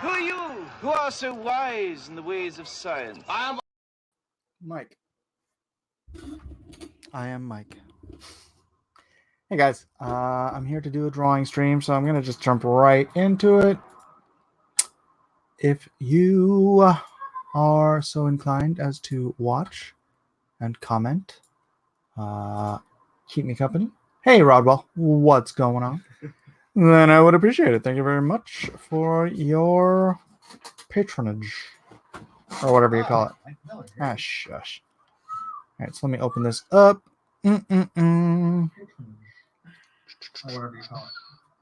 Who are you who are so wise in the ways of science? I am Mike. I am Mike. Hey guys, I'm here to do a drawing stream, so I'm going to just jump right into it. If you are so inclined as to watch and comment, keep me company. Hey Rodwell, what's going on? Then I would appreciate it. Thank you very much for your patronage, or whatever you call it. Ah, shush. All right, so let me open this up. Or whatever you call it.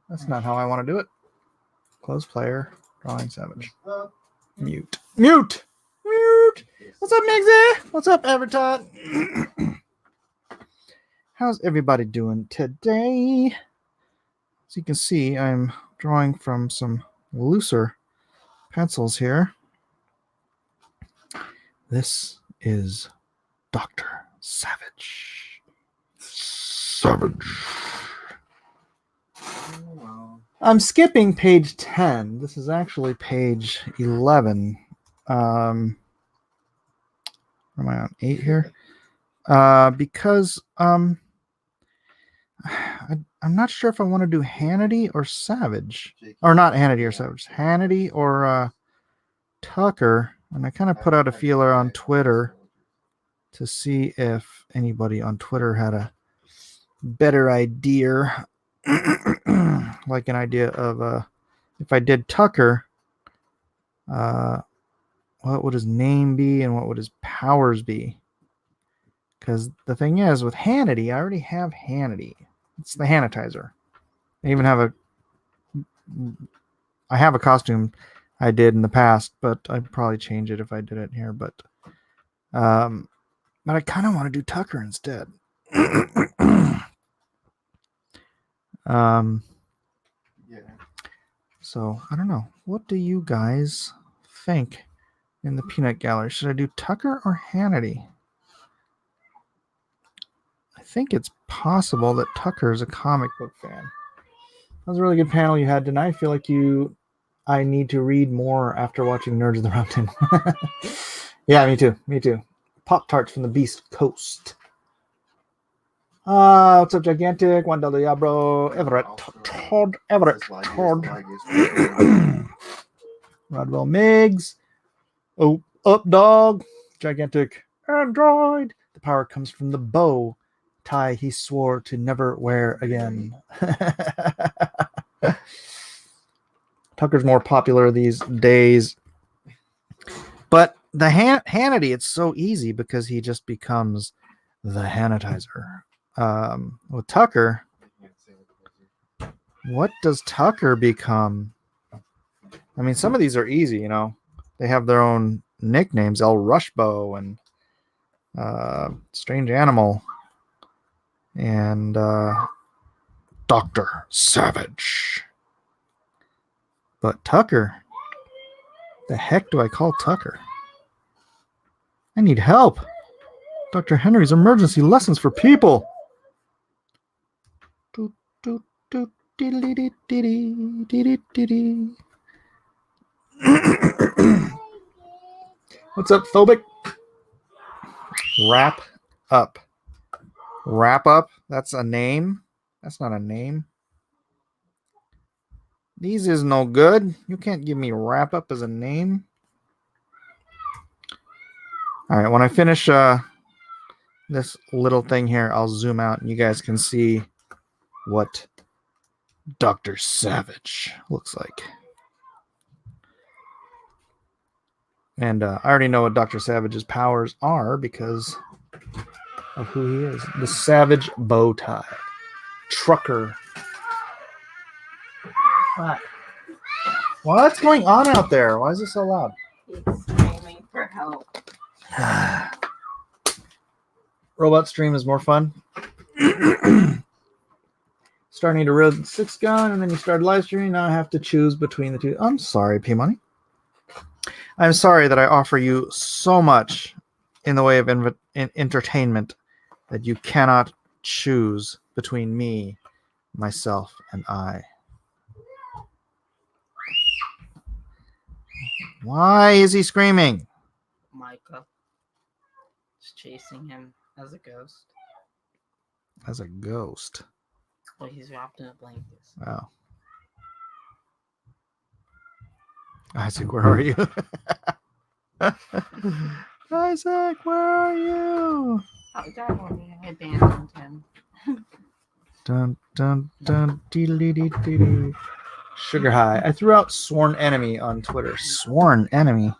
That's not how I want to do it. Close player, drawing savage. Mute. Mute! Mute! What's up, Migsy? What's up, Evertot? How's everybody doing today? As you can see, I'm drawing from some looser pencils here. This is Dr. Savage. Savage. I'm skipping page 10. This is actually page 11. Am I on 8 here? Because I'm not sure if I want to do Hannity or Savage. Or not Hannity or Savage. Hannity or Tucker. And I kind of put out a feeler on Twitter to see if anybody on Twitter had a better idea. Like an idea of if I did Tucker, what would his name be and what would his powers be? Because the thing is, with Hannity, I already have Hannity. It's the Hannitizer. I even have a costume I did in the past, but I'd probably change it if I did it here. But I kind of want to do Tucker instead. So I don't know. What do you guys think in the peanut gallery? Should I do Tucker or Hannity? I think it's possible that Tucker is a comic book fan. That was a really good panel you had tonight. I feel like I need to read more after watching Nerds of the Round Table. Yeah, me too. Me too. Pop-Tarts from the Beast Coast. What's up, Gigantic? Juan Del Diablo, Everett, Todd, Rodwell Miggs. Oh, up, dog. Gigantic Android. The power comes from the bow tie he swore to never wear again. Tucker's more popular these days. But the Hannity, it's so easy because he just becomes the Hannitizer. With Tucker, what does Tucker become? I mean, some of these are easy, you know. They have their own nicknames, El Rushbow and Strange Animal and Dr. Savage. But Tucker, the heck do I call Tucker? I need help. Dr. Henry's Emergency Lessons for People. What's up, Phobic? Wrap up. Wrap up? That's a name? That's not a name. These is no good. You can't give me wrap up as a name. All right, when I finish this little thing here, I'll zoom out and you guys can see what Dr. Savage looks like. And I already know what Dr. Savage's powers are because of who he is. The Savage bow tie. Trucker. What? What's going on out there? Why is it so loud? He's screaming for help. Robot stream is more fun. Starting to real 6 gun, and then you start live streaming. Now I have to choose between the two. I'm sorry, P Money. I'm sorry that I offer you so much in the way of entertainment that you cannot choose between me, myself, and I. Why is he screaming? Micah is chasing him as a ghost. As a ghost. Well, he's wrapped in a blanket. Wow. Isaac, where are you? Isaac, where are you? Oh, that one, I abandoned him. Dun dun dun dee dee dee dee dee. Sugar high. I threw out sworn enemy on Twitter. Sworn enemy.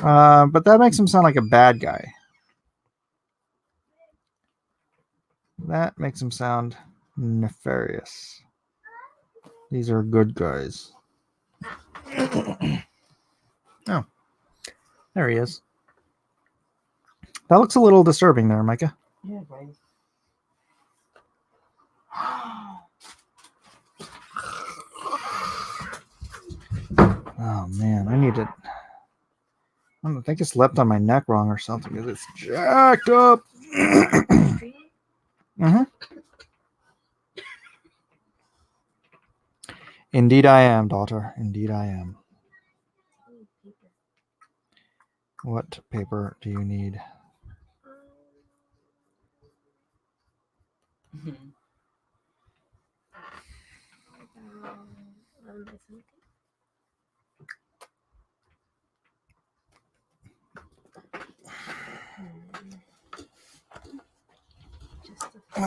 But that makes him sound like a bad guy. That makes him sound nefarious. These are good guys. Oh, there he is. That looks a little disturbing there, Micah. Yeah, right. Oh man, I need to. I don't know, I think I slept on my neck wrong or something because it's jacked up. Mm-hmm. Indeed I am, daughter. Indeed I am. What paper do you need?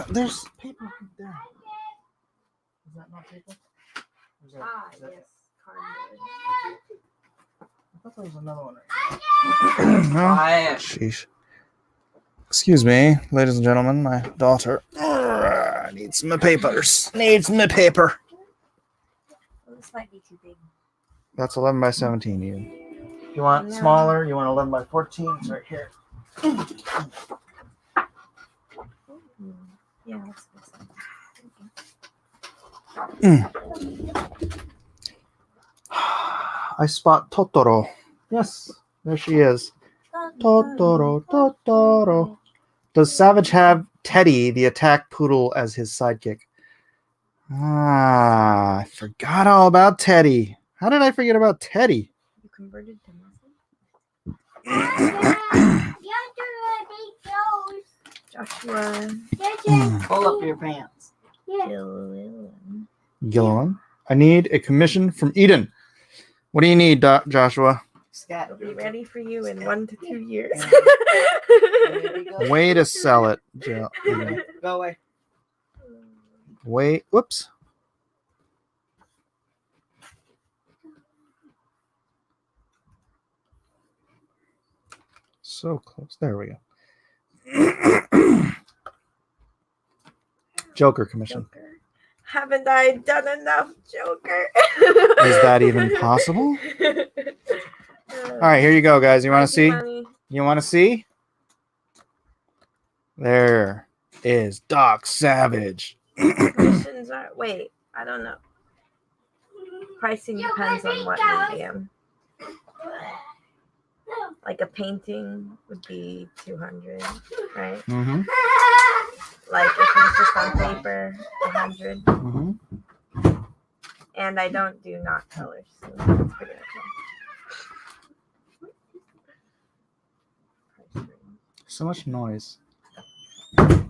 There's paper right there. Is that not paper? Is that, is that Yes, cardboard. I thought there was another one right there. Quiet. Sheesh. Excuse me, ladies and gentlemen, my daughter needs my papers. Needs my paper. Well, this might be too big. That's 11 by 17, Ian. You want No. smaller? You want 11 by 14? It's right here. Yeah, let's go. I spot Totoro. Yes, there she is. Totoro, Totoro. Does Savage have Teddy, the attack poodle, as his sidekick? Ah, I forgot all about Teddy. How did I forget about Teddy? You converted to muscle? Joshua. Pull up your pants. Gillilan. I need a commission from Eden. What do you need, Joshua? Scat. It'll be ready for you in 1 to 2 years. Way to sell it, Eden. Go away. Wait, whoops. So close. There we go. Joker commission. Joker. Haven't I done enough, Joker? Is that even possible? All right, here you go, guys. You want to see? You want to see? There is Doc Savage. Commissions are. Wait, I don't know. Pricing depends on what medium. Like a painting would be 200, right? Mm-hmm. Like if it's just on paper, 100. Mm-hmm. And I don't do not colors, so it's pretty okay. So much noise. Yeah,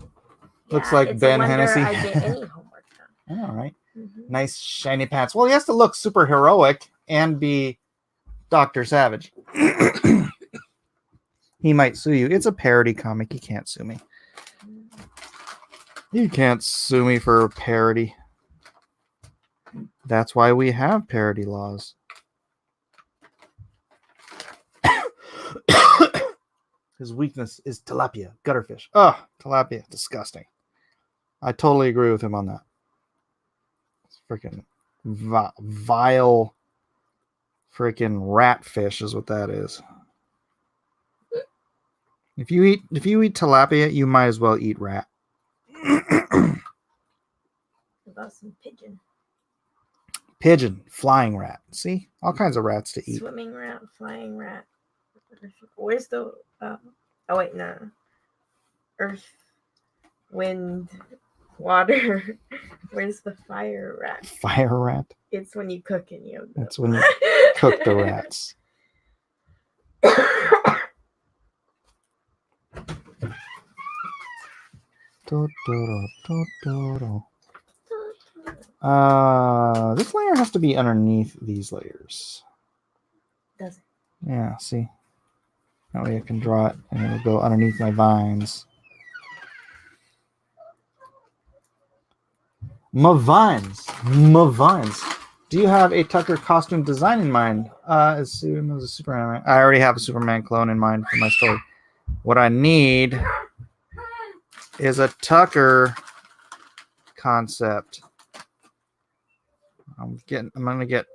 Looks like it's Ben a wonder Hennessy. I get any homework done. All right. Mhm. Nice shiny pants. Well, he has to look super heroic and be Dr. Savage. He might sue you. It's a parody comic. He can't sue me. You can't sue me for a parody. That's why we have parody laws. His weakness is tilapia, gutterfish. Ugh, tilapia, disgusting. I totally agree with him on that. It's freaking vile freaking rat fish is what that is. If you eat tilapia, you might as well eat rat. What about some pigeon? Pigeon, flying rat. See? All kinds of rats to eat. Swimming rat, flying rat. Where's the oh wait, no. Earth, wind, Water. Where's the fire rat? Fire rat. It's when you cook and you. That's when you cook the rats. This layer has to be underneath these layers. Does it? Yeah, see? That way I can draw it and it'll go underneath my vines. My vines. Do you have a Tucker costume design in mind? As soon as a Superman. I already have a Superman clone in mind for my story. What I need is a Tucker concept. I'm gonna get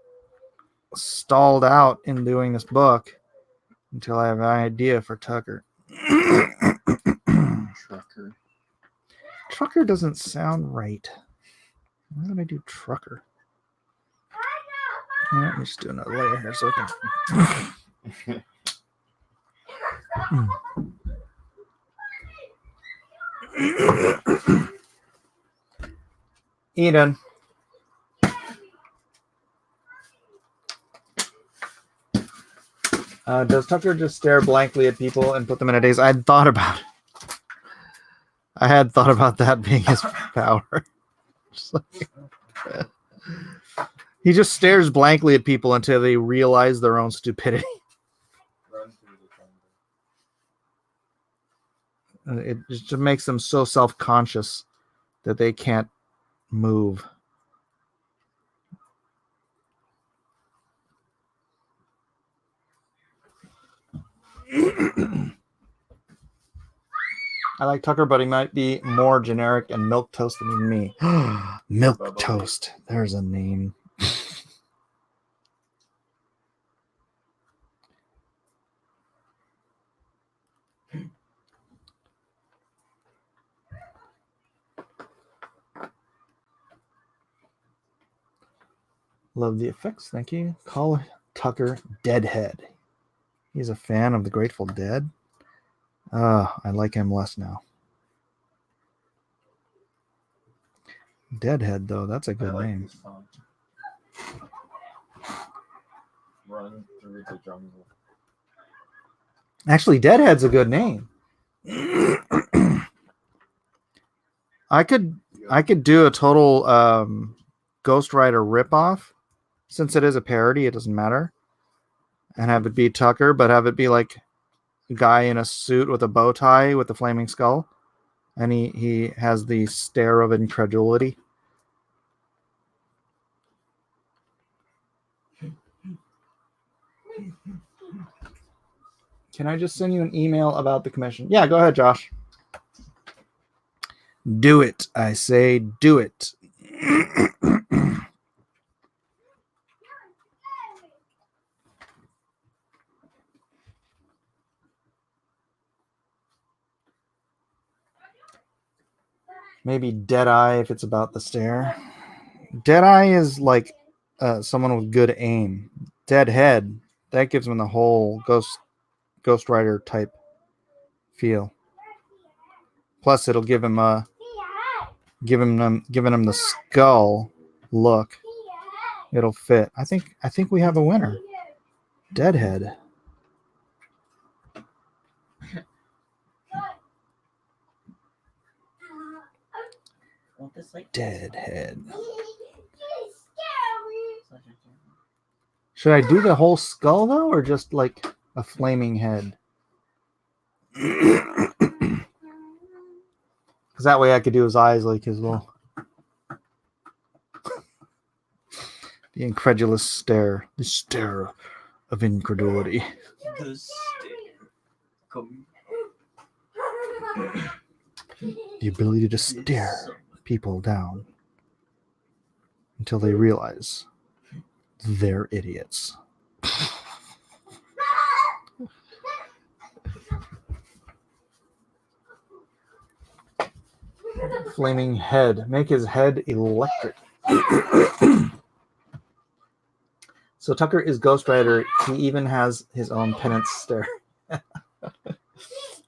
stalled out in doing this book until I have an idea for Tucker. Trucker doesn't sound right. Why did I do trucker? Let me just do another layer here so I can. Eden. Does Tucker just stare blankly at people and put them in a daze? I had thought about that being his power. He just stares blankly at people until they realize their own stupidity. It just makes them so self-conscious that they can't move. I like Tucker, but he might be more generic and milk toast than me. Milk toast. There's a name. Love the effects. Thank you. Call Tucker Deadhead. He's a fan of the Grateful Dead. I like him less now. Deadhead, though, that's a good name. Run through the jungle. Actually, Deadhead's a good name. I could do a total Ghost Rider ripoff. Since it is a parody, it doesn't matter. And have it be Tucker, but have it be like a guy in a suit with a bow tie with a flaming skull. And he has the stare of incredulity. Can I just send you an email about the commission? Yeah, go ahead, Josh. Do it. I say do it. Maybe Deadeye if it's about the stare. Deadeye is like someone with good aim. Deadhead, that gives him the whole Ghost Rider type feel. Plus, it'll give him giving him the skull look. It'll fit. I think we have a winner. Deadhead. Deadhead. Should I do the whole skull though, or just like a flaming head? Because that way I could do his eyes like his little the incredulous stare, the stare of incredulity. The stare. Come. The ability to stare people down until they realize they're idiots. Flaming head. Make his head electric. So Tucker is Ghost Rider. He even has his own penance stare.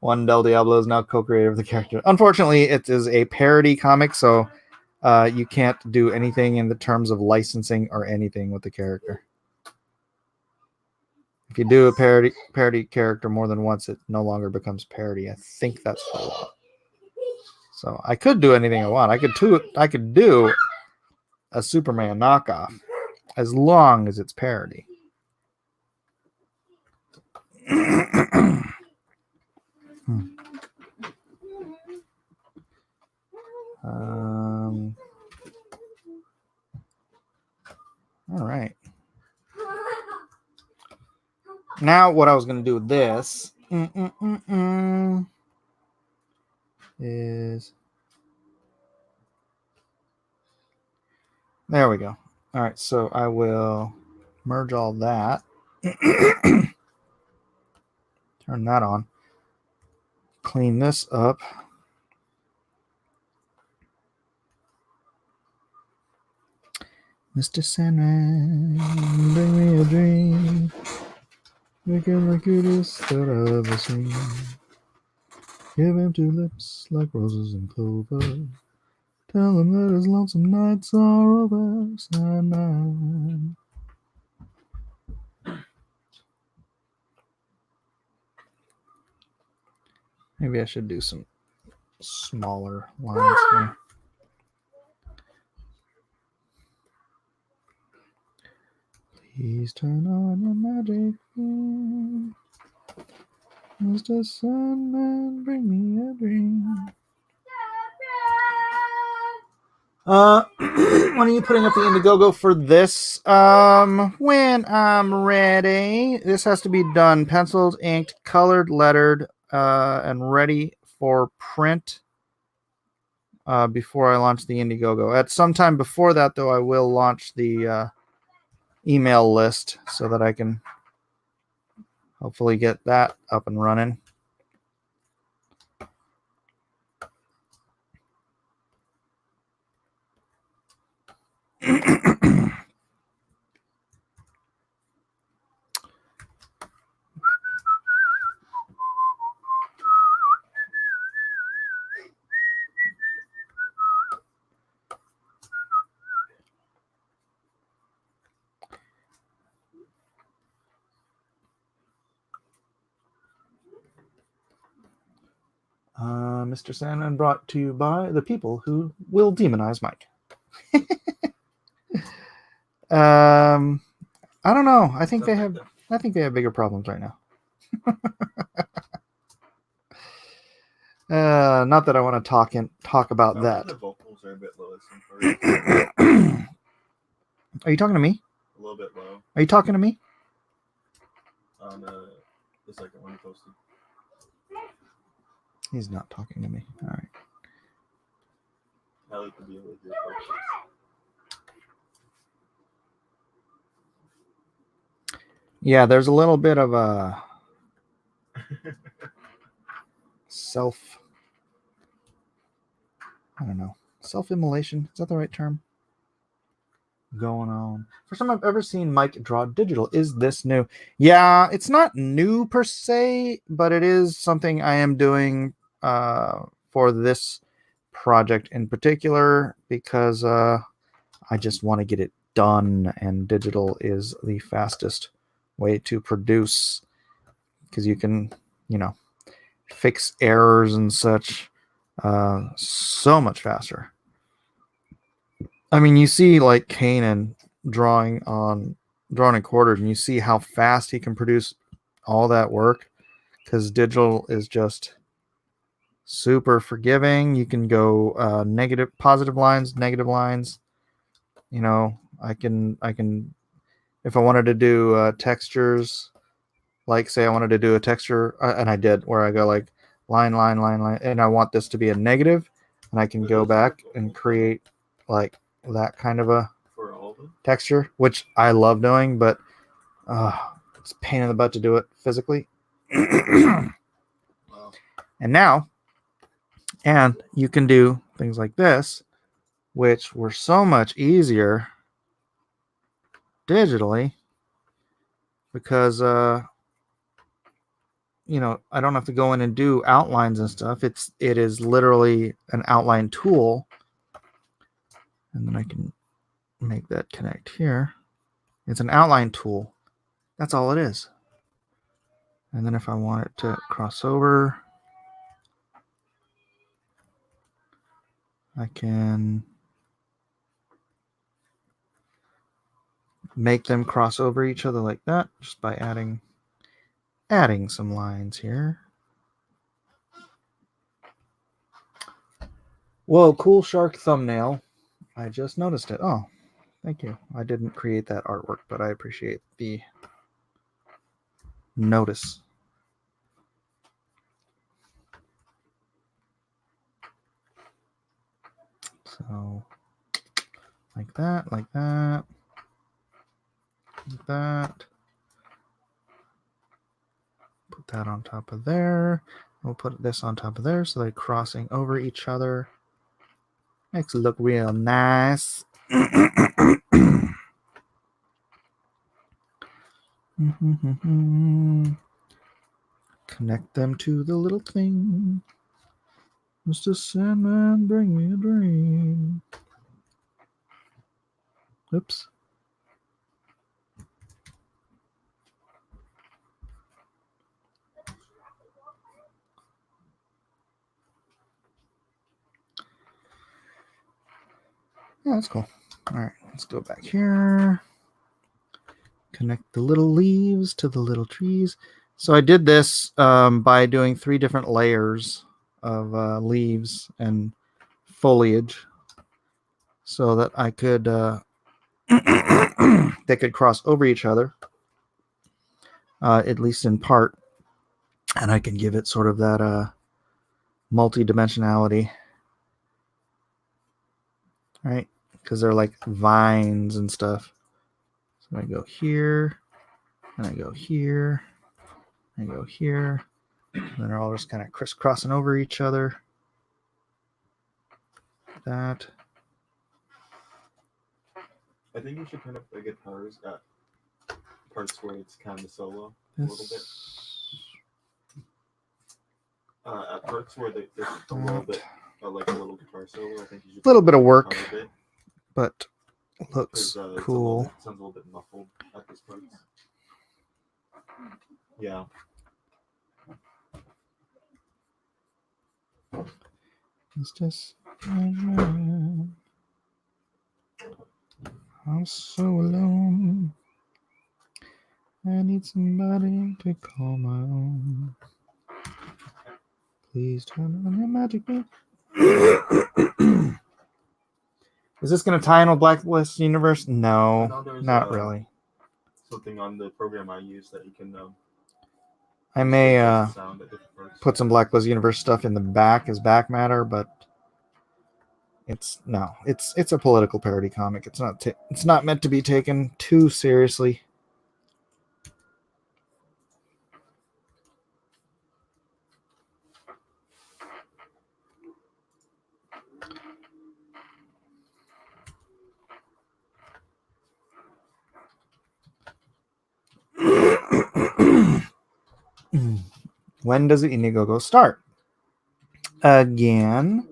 Juan Del Diablo is now co-creator of the character. Unfortunately, it is a parody comic, so you can't do anything in the terms of licensing or anything with the character. If you do a parody character more than once, it no longer becomes parody. I think that's the law. So I could do anything I want. I could do a Superman knockoff as long as it's parody. All right. Now, what I was going to do with this is... There we go. All right, so I will merge all that. Turn that on. Clean this up. Mr. Sandman, bring me a dream. Make him the cutest that I've ever seen. Give him two lips like roses and clover. Tell him that his lonesome nights are over. Sandman. Maybe I should do some smaller lines here. Please turn on your magic phone. Mr. Sandman, bring me a dream. When are you putting up the Indiegogo for this? When I'm ready. This has to be done penciled, inked, colored, lettered, and ready for print before I launch the Indiegogo. At some time before that, though, I will launch the email list so that I can hopefully get that up and running. Mr. Sandman brought to you by the people who will demonize Mike. I don't know. I think they have bigger problems right now. Not that I want to talk about that. The vocals are a bit low. Are you talking to me? A little bit low. Are you talking to me? On the second one you posted. He's not talking to me. All right. I like to be with your focus. Yeah, there's a little bit of a self-immolation. Is that the right term? Going on. First time I've ever seen Mike draw digital. Is this new? Yeah, it's not new per se, but it is something I am doing for this project in particular because I just want to get it done, and digital is the fastest way to produce because you can, fix errors and such so much faster. I mean, you see like Kanan drawing in quarters, and you see how fast he can produce all that work because digital is just super forgiving. You can go positive lines, negative lines. I can if I wanted to do textures, like say I wanted to do a texture, and I did, where I go like line, and I want this to be a negative, and I can go back and create like that kind of a texture, which I love doing, but it's a pain in the butt to do it physically. And you can do things like this, which were so much easier digitally because I don't have to go in and do outlines and stuff. It is literally an outline tool. And then I can make that connect here. It's an outline tool. That's all it is. And then if I want it to cross over, I can make them cross over each other like that just by adding some lines here. Whoa, cool shark thumbnail. I just noticed it. Oh, thank you. I didn't create that artwork, but I appreciate the notice. So, like that, like that, like that. Put that on top of there. We'll put this on top of there so they're crossing over each other. Makes it look real nice. Connect them to the little thing. Mr. Sandman, bring me a dream. Oops. Yeah, that's cool. All right, let's go back here. Connect the little leaves to the little trees. So I did this by doing 3 different layers of leaves and foliage so that I could they could cross over each other, at least in part, and I can give it sort of that multi-dimensionality, right? Because they're like vines and stuff. So I go here, and I go here, and I go here, and then they're all just kind of crisscrossing over each other. That. I think you should turn up the guitars at parts where it's kind of solo a little bit. At parts where there's a little bit, like a little guitar solo, I think you should. A little bit of work, a bit, but looks cool. Sounds a little bit muffled at this point. Yeah. It's just I'm so alone. I need somebody to call my own. Please turn on your magic beam. Is this going to tie in with Blacklist Universe? No, not really. Something on the program I use that you can. I may put some Blacklist Universe stuff in the back as back matter, but it's a political parody comic. It's not meant to be taken too seriously. When does the Indiegogo start? Again,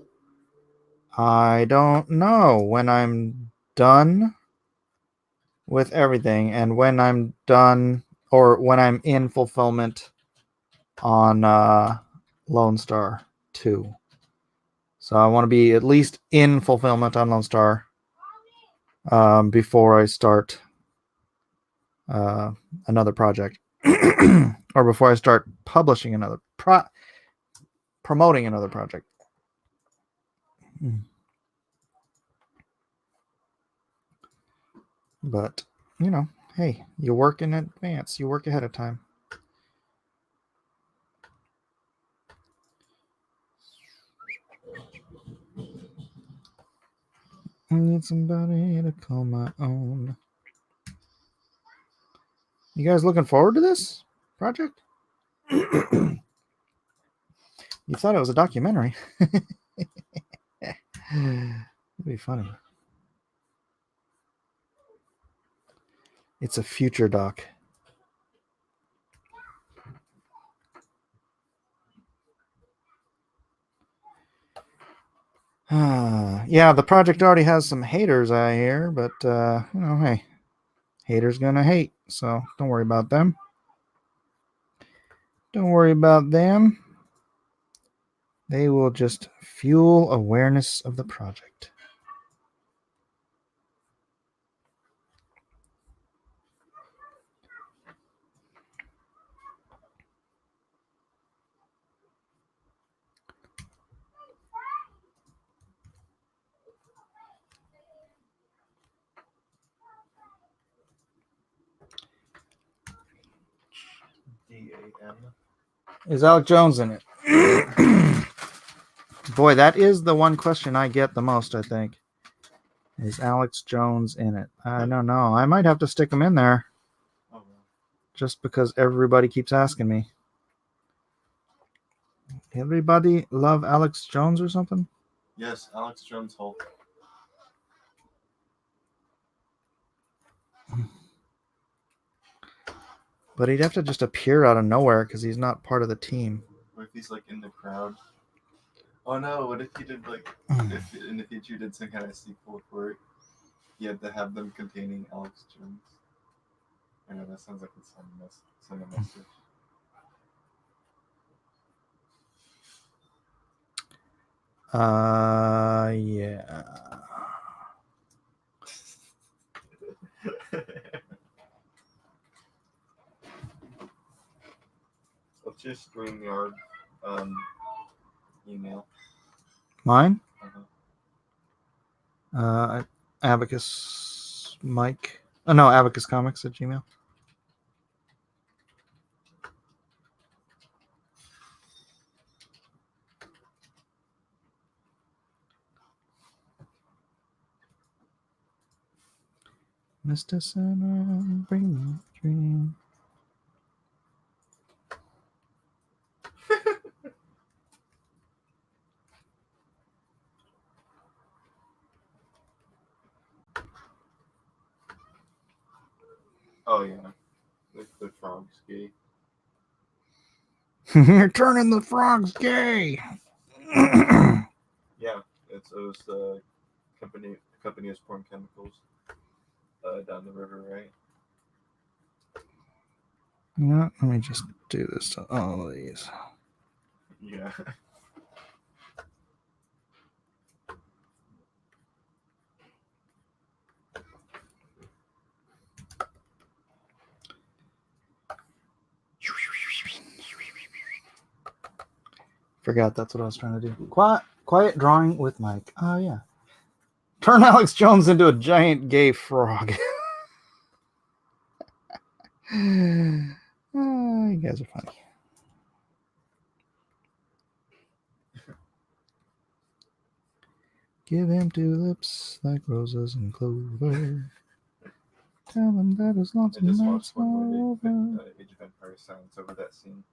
I don't know. When I'm done with everything and when I'm done or when I'm in fulfillment on Lone Star 2. So I want to be at least in fulfillment on Lone Star before I start another project. Or before I start publishing another promoting another project. But, hey, you work in advance. You work ahead of time. I need somebody to call my own. You guys looking forward to this project? You thought it was a documentary. It'd be funny. It's a future doc. Yeah, the project already has some haters I hear, but hey, haters gonna hate, so don't worry about them. Don't worry about them. They will just fuel awareness of the project. DAM. Is Alec Jones in it? Boy, that is the one question I get the most, I think. Is Alex Jones in it? I don't know. I might have to stick him in there Oh, well. just because everybody keeps asking me. Everybody love Alex Jones or something? Yes, Alex Jones Hulk. But he'd have to just appear out of nowhere because he's not part of the team. What if he's like in the crowd? Oh no! What if he did like if in the future you did some kind of sequel for it? You had to have them containing Alex Jones. I know that sounds like it's send a message. Yeah. Let's just stream your email. Mine? Uh-huh. Abacus Mike. Oh no, Abacus Comics at Gmail. Mr. Summer, bring me a dream. Oh yeah, the frog's gay. You're turning the frogs gay. Yeah, it was company is pouring chemicals down the river, right? Yeah, let me just do this to all of these. Yeah. Forgot that's what I was trying to do. Quiet drawing with Mike. Oh yeah. Turn Alex Jones into a giant gay frog. Oh, you guys are funny. Give him tulips like roses and clover. Tell him that his I lonesome just nights watched one are where they over. put Age of Empires sounds over that scene.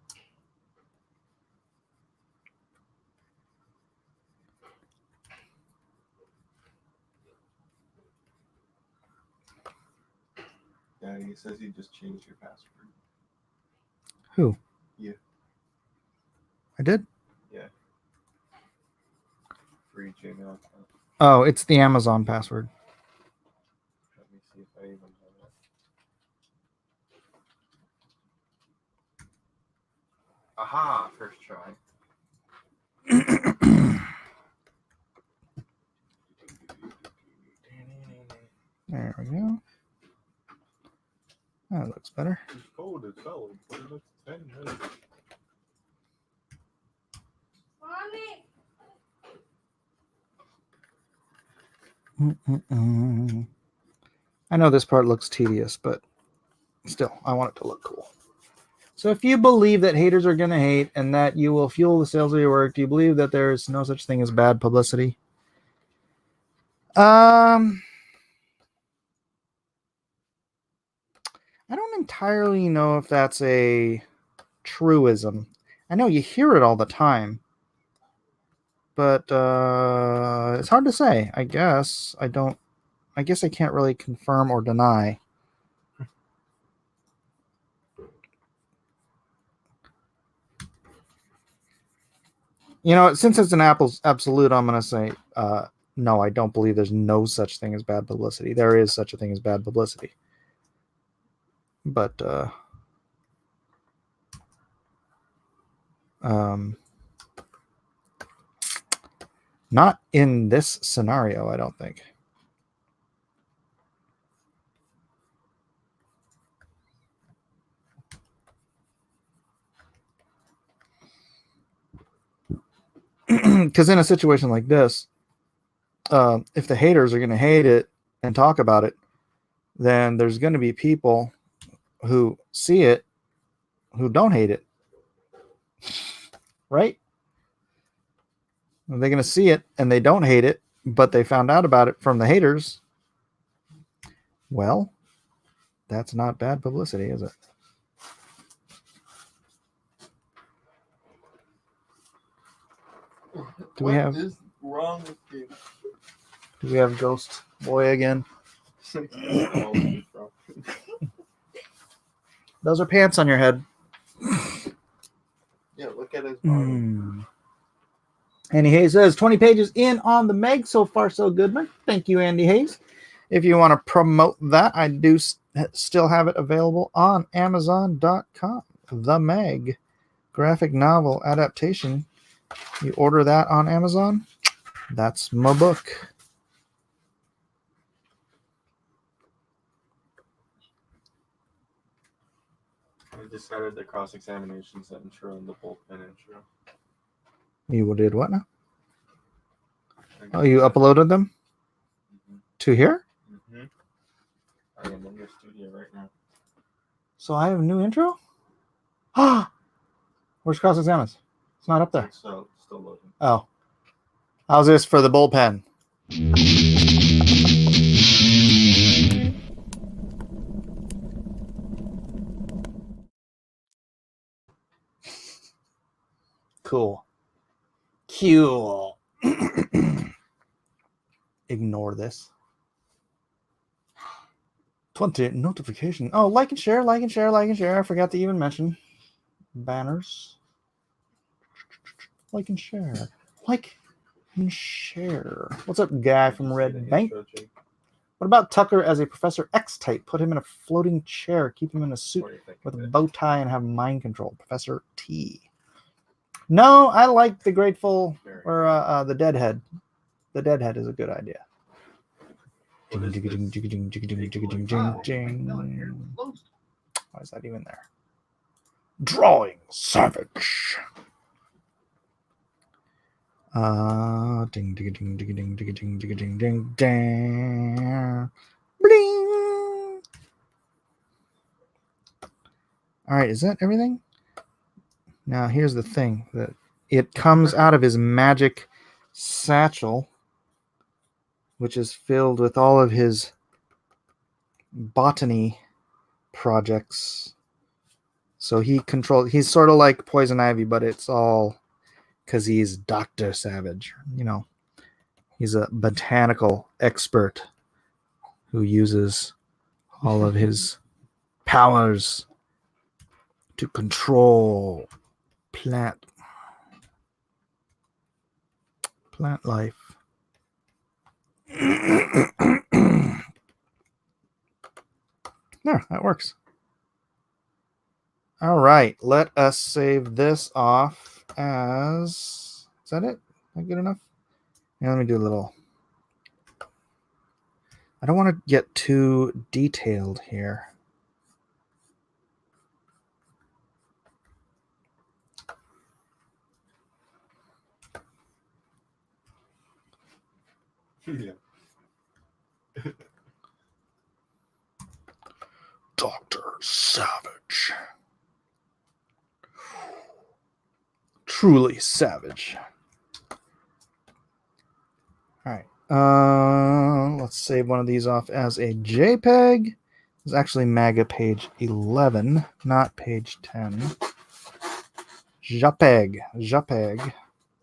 Yeah, he says he just changed your password. Who? You. I did? Yeah. Free Gmail account. Oh, it's the Amazon password. Let me see if I even know that. Aha! First try. There we go. That looks better. It's cold as hell, but it looks 10 minutes. I know this part looks tedious, but still, I want it to look cool. So if you believe that haters are going to hate and that you will fuel the sales of your work, do you believe that there's no such thing as bad publicity? I don't entirely know if that's a truism. I know you hear it all the time, but it's hard to say. I guess I can't really confirm or deny. You know, since it's an absolute, I'm going to say no, I don't believe there's no such thing as bad publicity. There is such a thing as bad publicity. But not in this scenario, I don't think. Because in a situation like this, if the haters are going to hate it and talk about it, then there's going to be people who see it who don't hate it. Right? They're going to see it and they don't hate it, but they found out about it from the haters. Well, that's not bad publicity, is it? What is wrong with you? Do we have Ghost Boy again? Those are pants on your head. Yeah, look at his body. Andy Hayes says 20 pages in on the Meg. So far, so good, man. Thank you, Andy Hayes. If you want to promote that, I do still have it available on Amazon.com. The Meg graphic novel adaptation. You order that on Amazon. That's my book. I decided the cross-examinations intro and the bullpen intro. You did what now? Oh, you uploaded them to here? I am in your studio right now. So I have a new intro? Ah! Where's Cross Examines? It's not up there. So, still loading. Oh. How's this for the bullpen? Cool. Cool. Ignore this. 20 notification. Oh, like and share, like and share, like and share. I forgot to even mention banners. Like and share. Like and share. What's up, guy from Red Bank? What about Tucker as a Professor X type? Put him in a floating chair, keep him in a suit with a bow tie, and have mind control. Professor T. No, I like the Grateful or the Deadhead. The Deadhead is a good idea. Why is that even there? Drawing Savage. Ding ding ding ding ding ding ding ding ding ding ding. Bling. All right, is that everything? Now here's the thing, that it comes out of his magic satchel, which is filled with all of his botany projects. So he's sort of like Poison Ivy, but it's all because he's Dr. Savage. You know, he's a botanical expert who uses all of his powers to control plant life. There, that works. All right, let us save this off as... Is that it? Is that good enough? Yeah, let me do a little... I don't want to get too detailed here. Yeah. Dr. Savage. Truly savage. All right. Let's save one of these off as a JPEG. It's actually MAGA page 11, not page 10. JPEG.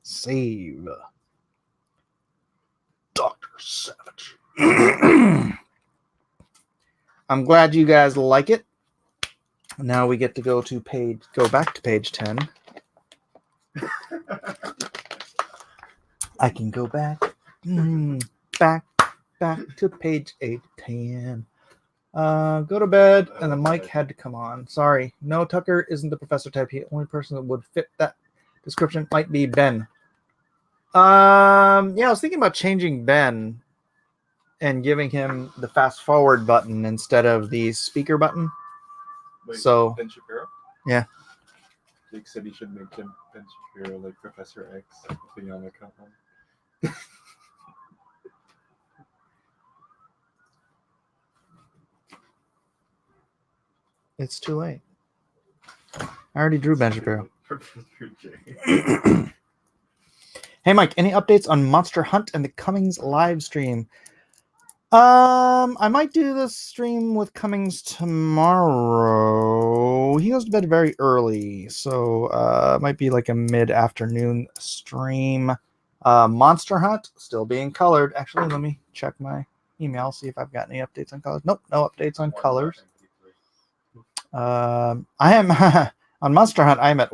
Save. Dr. Savage. I'm glad you guys like it. Now we get to go back to page 10. I can go back, back to page 810. Go to bed, and the mic had to come on. Sorry, no, Tucker isn't the professor type. The only person that would fit that description might be Ben. Yeah, I was thinking about changing Ben and giving him the fast forward button instead of the speaker button. Like So- Ben Shapiro? Yeah. Jake said he should make him Ben Shapiro like Professor X thing on the cover. It's too late. I already drew Ben Shapiro. Professor J. Hey, Mike, any updates on Monster Hunt and the Cummings live stream? I might do this stream with Cummings tomorrow. He goes to bed very early, so it might be like a mid-afternoon stream. Monster Hunt still being colored. Actually, let me check my email, see if I've got any updates on colors. Nope, no updates on colors. I am on Monster Hunt. I am at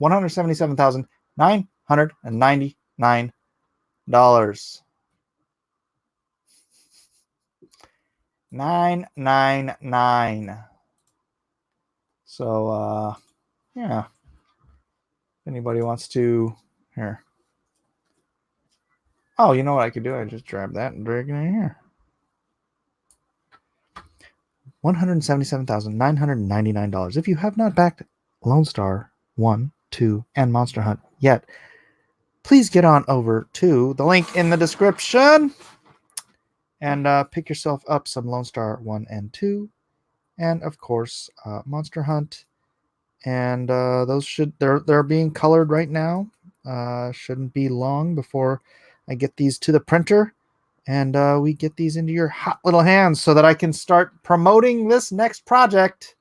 $177,999. $999. So yeah. If anybody wants to here. Oh, you know what I could do? I just grab that and drag it in here. $177,999. If you have not backed Lone Star 1, 2, and Monster Hunt yet, please get on over to the link in the description and pick yourself up some Lone Star 1 and 2, and of course Monster Hunt. And those they're being colored right now. Shouldn't be long before I get these to the printer and we get these into your hot little hands so that I can start promoting this next project.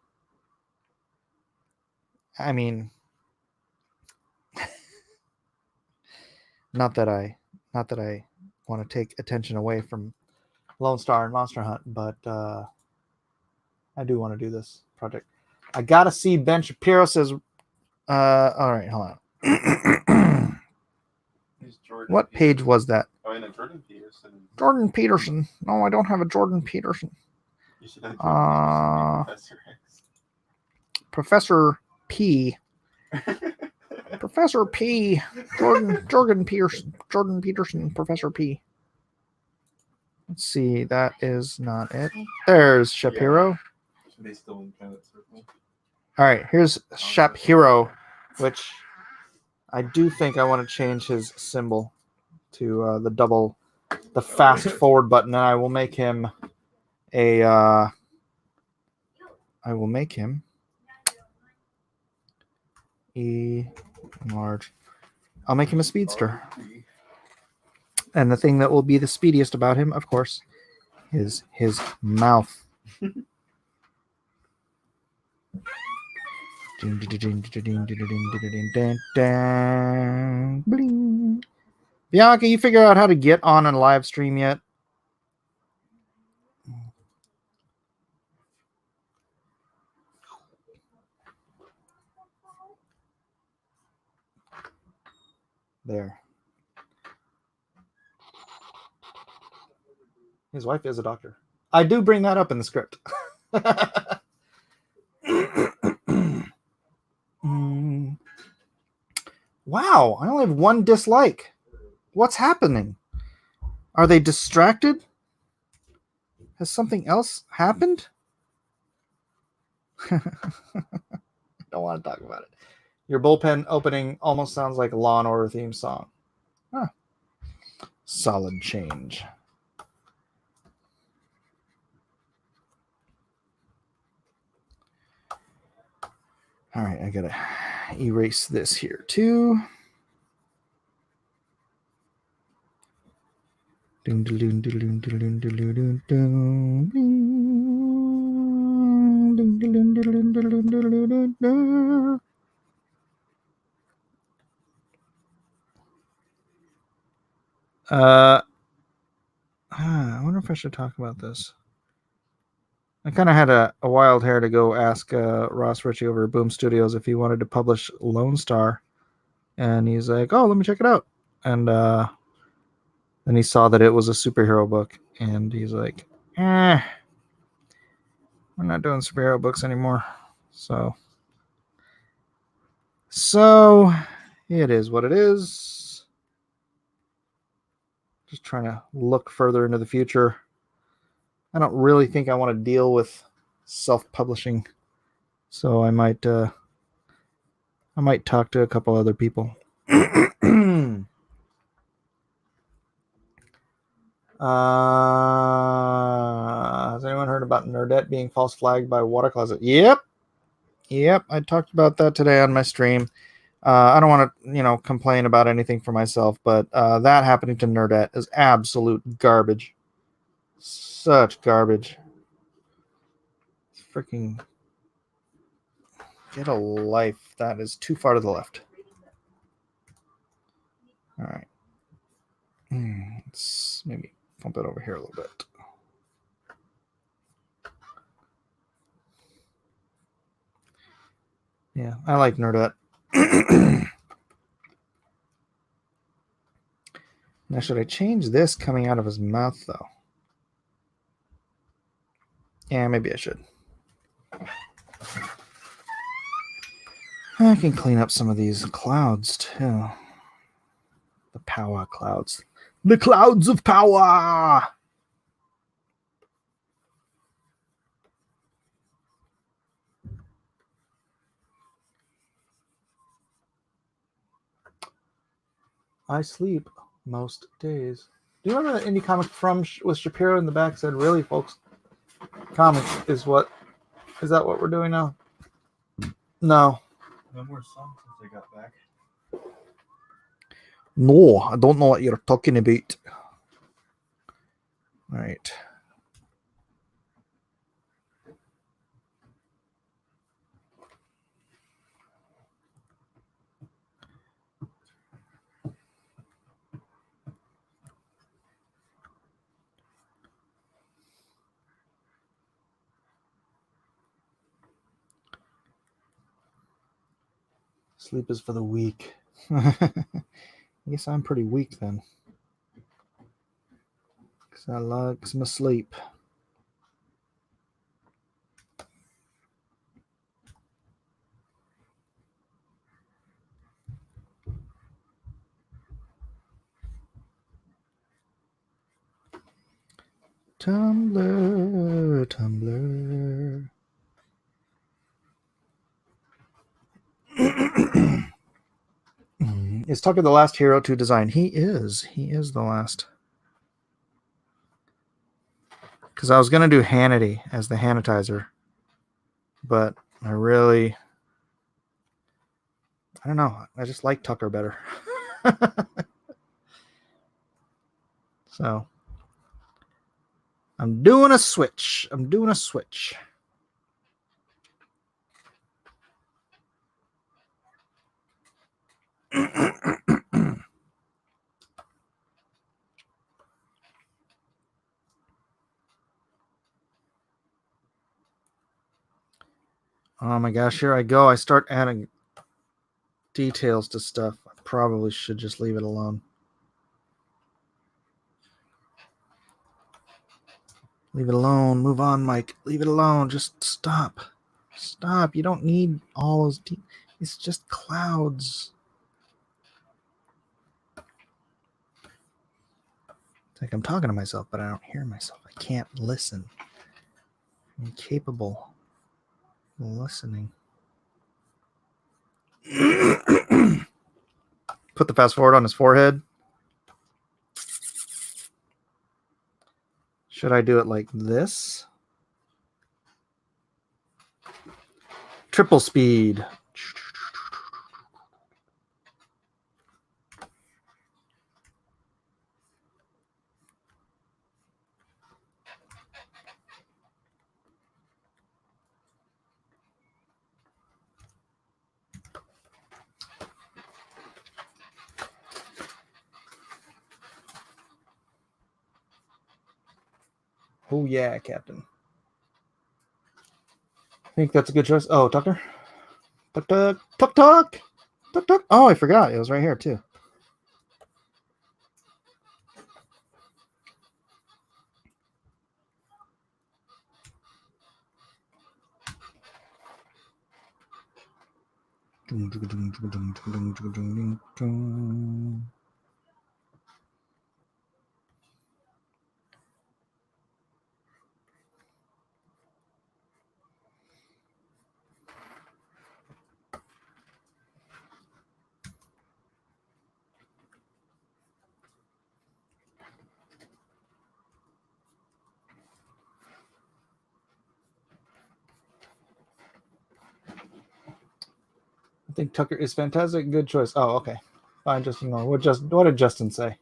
I mean, not that I want to take attention away from Lone Star and Monster Hunt, but I do want to do this project. I gotta see Ben Shapiro says. All right, hold on. What page was that? Oh, no, Jordan Peterson. Jordan Peterson. No, I don't have a Jordan Peterson. You should have Jordan Peterson be Professor Professor X. P. Professor P. Jordan Peterson, Professor P. Let's see, that is not it. There's Shapiro. They still in Planet Circle. All right, here's Shapiro, which I do think I want to change his symbol to the fast forward button, and I will make him a large. I'll make him a speedster. And the thing that will be the speediest about him, of course, is his mouth. Bling. Bianca, you figure out how to get on a live stream yet? There. His wife is a doctor. I do bring that up in the script. Wow, I only have one dislike. What's happening? Are they distracted? Has something else happened? Don't want to talk about it. Your bullpen opening almost sounds like a Law and Order theme song. Huh. Solid change. All right, I gotta erase this here too. I wonder if I should talk about this. I kind of had a wild hair to go ask Ross Ritchie over at Boom Studios if he wanted to publish Lone Star. And he's like, oh, let me check it out. And Then he saw that it was a superhero book, and he's like, we're not doing superhero books anymore. So it is what it is. Just trying to look further into the future. I don't really think I want to deal with self-publishing, so I might talk to a couple other people. Has anyone heard about Nerdette being false flagged by Water Closet? Yep. I talked about that today on my stream. I don't want to, complain about anything for myself, but that happening to Nerdette is absolute garbage. Such garbage. Freaking get a life. That is too far to the left. All right. Let's maybe bump it over here a little bit. Yeah, I like Nerdette. Now, should I change this coming out of his mouth, though? Yeah, maybe I should. I can clean up some of these clouds, too. The power clouds. The clouds of power! I sleep most days. Do you remember that indie comic from with Shapiro in the back said, "Really, folks, comics is what? Is that what we're doing now?" No. No more songs since I got back. No, I don't know what you're talking about. All right. Sleep is for the weak. I guess I'm pretty weak then. Because I like some sleep. Tumblr. Is Tucker the last hero to design? He is. He is the last. Because I was going to do Hannity as the Hannitizer. But I don't know. I just like Tucker better. So I'm doing a switch. Oh my gosh, here I go. I start adding details to stuff. I probably should just leave it alone. Leave it alone. Move on, Mike. Leave it alone. Just stop. Stop. You don't need all those. It's just clouds. It's like I'm talking to myself, but I don't hear myself. I can't listen. I'm incapable of listening. Put the fast forward on his forehead. Should I do it like this? Triple speed. Oh, yeah, Captain. I think that's a good choice. Oh, Tucker. Tuck. Oh, I forgot. It was right here, too. I think Tucker is fantastic. Good choice. Oh, okay. Fine, just ignore. What did Justin say?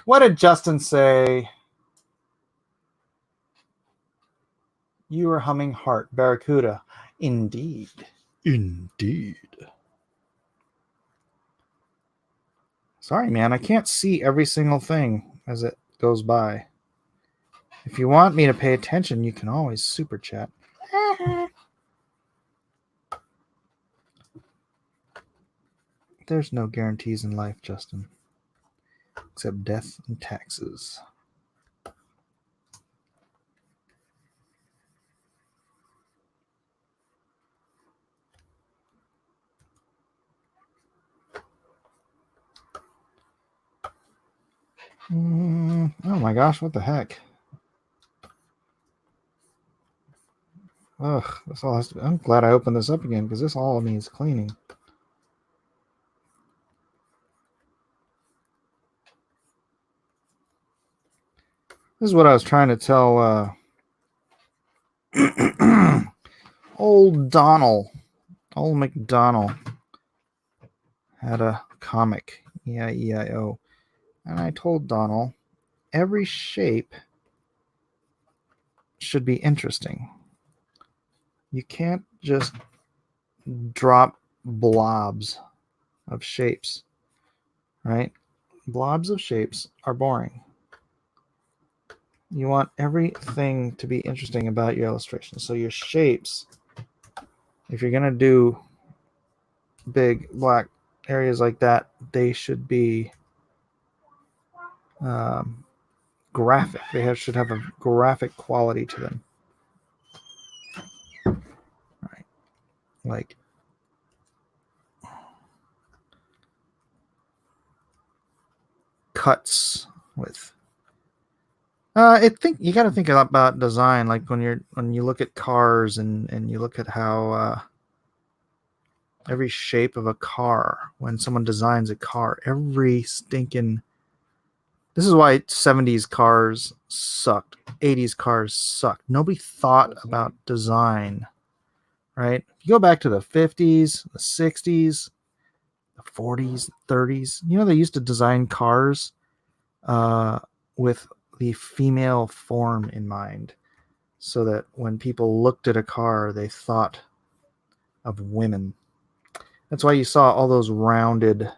What did Justin say? You were humming Heart, Barracuda. Indeed. Indeed. Sorry, man. I can't see every single thing as it goes by. If you want me to pay attention, you can always super chat. There's no guarantees in life, Justin. Except death and taxes. Oh my gosh, what the heck? Ugh, this all has to be, I'm glad I opened this up again because this all needs cleaning. This is what I was trying to tell old Donald. Old McDonald had a comic, E-I-E-I-O. And I told Donald, every shape should be interesting. You can't just drop blobs of shapes, right? Blobs of shapes are boring. You want everything to be interesting about your illustration. So your shapes, if you're going to do big black areas like that, they should be graphic. Should have a graphic quality to them. Right. Like cuts with I think you got to think about design, like when you look at cars and you look at how every shape of a car, when someone designs a car, every stinking. This is why 70s cars sucked, 80s cars sucked. Nobody thought about design, right? If you go back to the 50s, the 60s, the 40s, 30s, they used to design cars with the female form in mind, so that when people looked at a car, they thought of women. That's why you saw all those rounded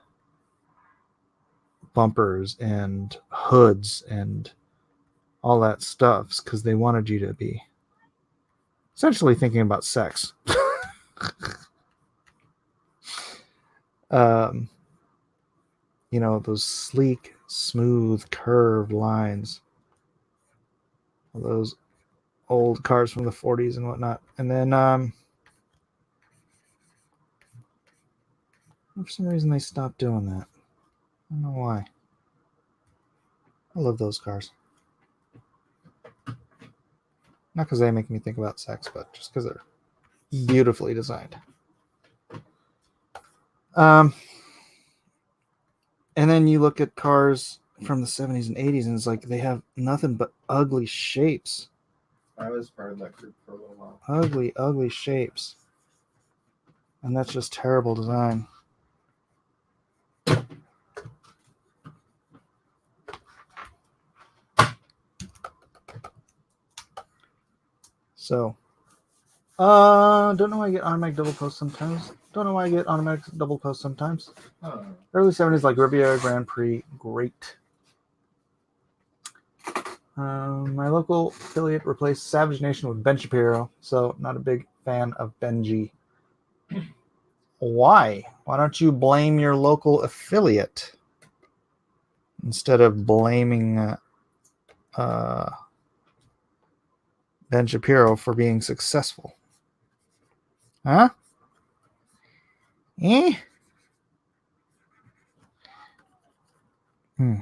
bumpers and hoods and all that stuff, because they wanted you to be essentially thinking about sex. Those sleek, smooth, curved lines. Those old cars from the 40s and whatnot. And then for some reason they stopped doing that. I don't know why. I love those cars. Not because they make me think about sex, but just because they're beautifully designed. And then you look at cars from the 70s and 80s, and it's like they have nothing but ugly shapes. I was part of that group for a little while. Ugly shapes. And that's just terrible design. So, don't know why I get automatic double posts sometimes. Oh. Early 70s, like Riviera Grand Prix, great. My local affiliate replaced Savage Nation with Ben Shapiro, so not a big fan of Benji. Why? Why don't you blame your local affiliate instead of blaming Ben Shapiro for being successful? Huh? Eh? Hmm.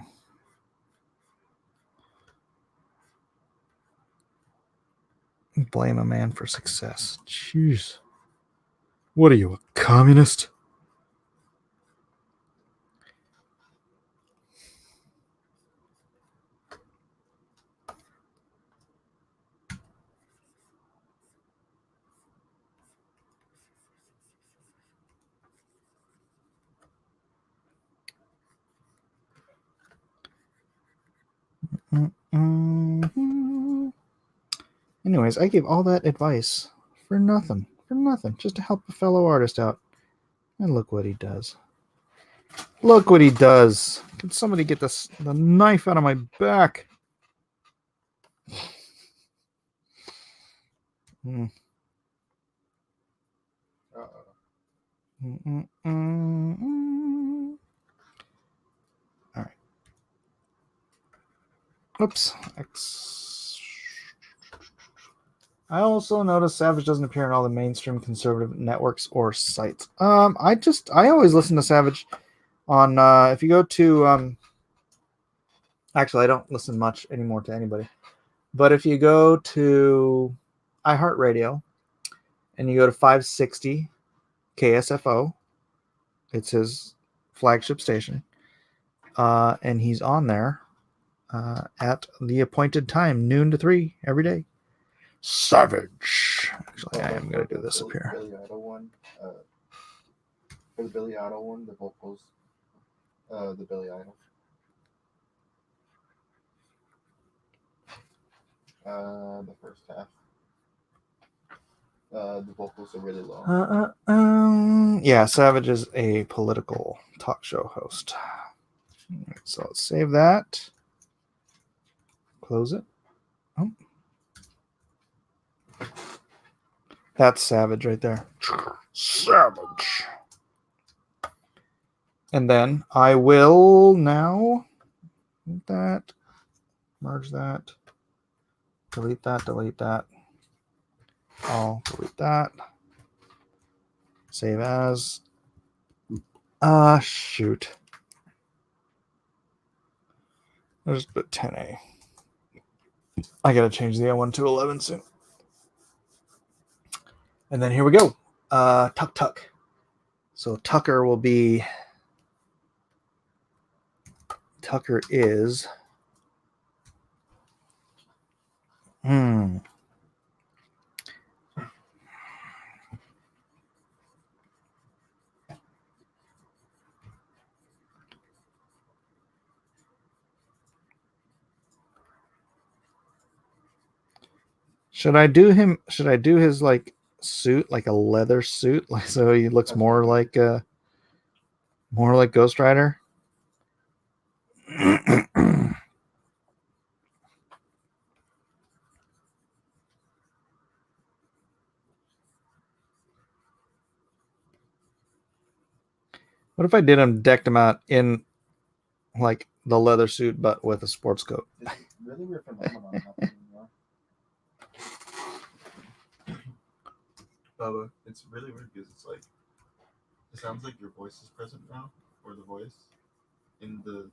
Blame a man for success. Jeez. What are you, a communist? Mm-mm. Anyways, I gave all that advice for nothing. For nothing. Just to help a fellow artist out. And look what he does. Look what he does. Can somebody get the knife out of my back? Mm. Uh-oh. All right. Oops. I also noticed Savage doesn't appear on all the mainstream conservative networks or sites. I always listen to Savage on if you go to actually I don't listen much anymore to anybody. But if you go to iHeartRadio and you go to 560 KSFO, it's his flagship station, and he's on there at the appointed time, noon to 3 every day. Savage. Actually, I am going to do this up here. Billy Idol one. For the Billy Idol one, the vocals. The Billy Idol. The first half. The vocals are really low. Yeah, Savage is a political talk show host. Right, so let's save that. Close it. Oh. That's Savage right there. Savage. And then I will now that, merge that, delete that, delete that. I'll delete that. Save as. Shoot. I'll just put 10A. I gotta change the L1 to 11 soon. And then here we go. Tuck. So Tucker will be. Tucker is. Should I do his like suit, like a leather suit, like so he looks more like Ghost Rider? What if I decked him out in like the leather suit but with a sports coat? It's really weird phenomenon happening now. Bubba, it's really weird because it's like it sounds like your voice is present now, or the voice in the.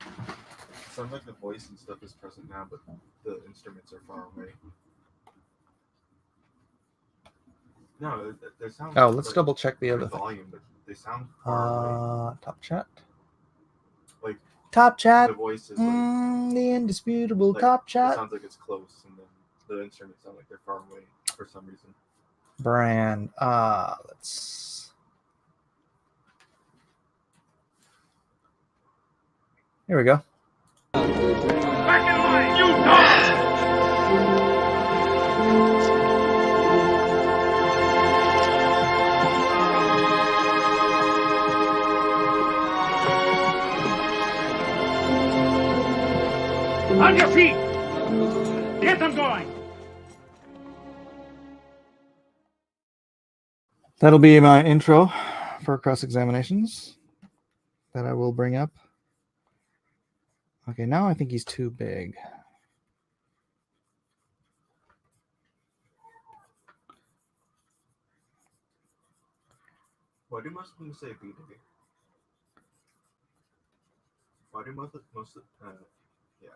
It sounds like the voice and stuff is present now, but the instruments are far away. No, they sound. Oh, let's double check the other volume, but they sound far away. Top chat. Like top chat. The voice is like the indisputable like, top it chat. sounds like it's close, and then the instruments sound like they're far away for some reason. Brand. Let's. Here we go. Back in line, you dog! On your feet! Get them going! That'll be my intro for cross-examinations that I will bring up. Okay, now I think he's too big. Why do most of them say B-Day? Why do most yeah.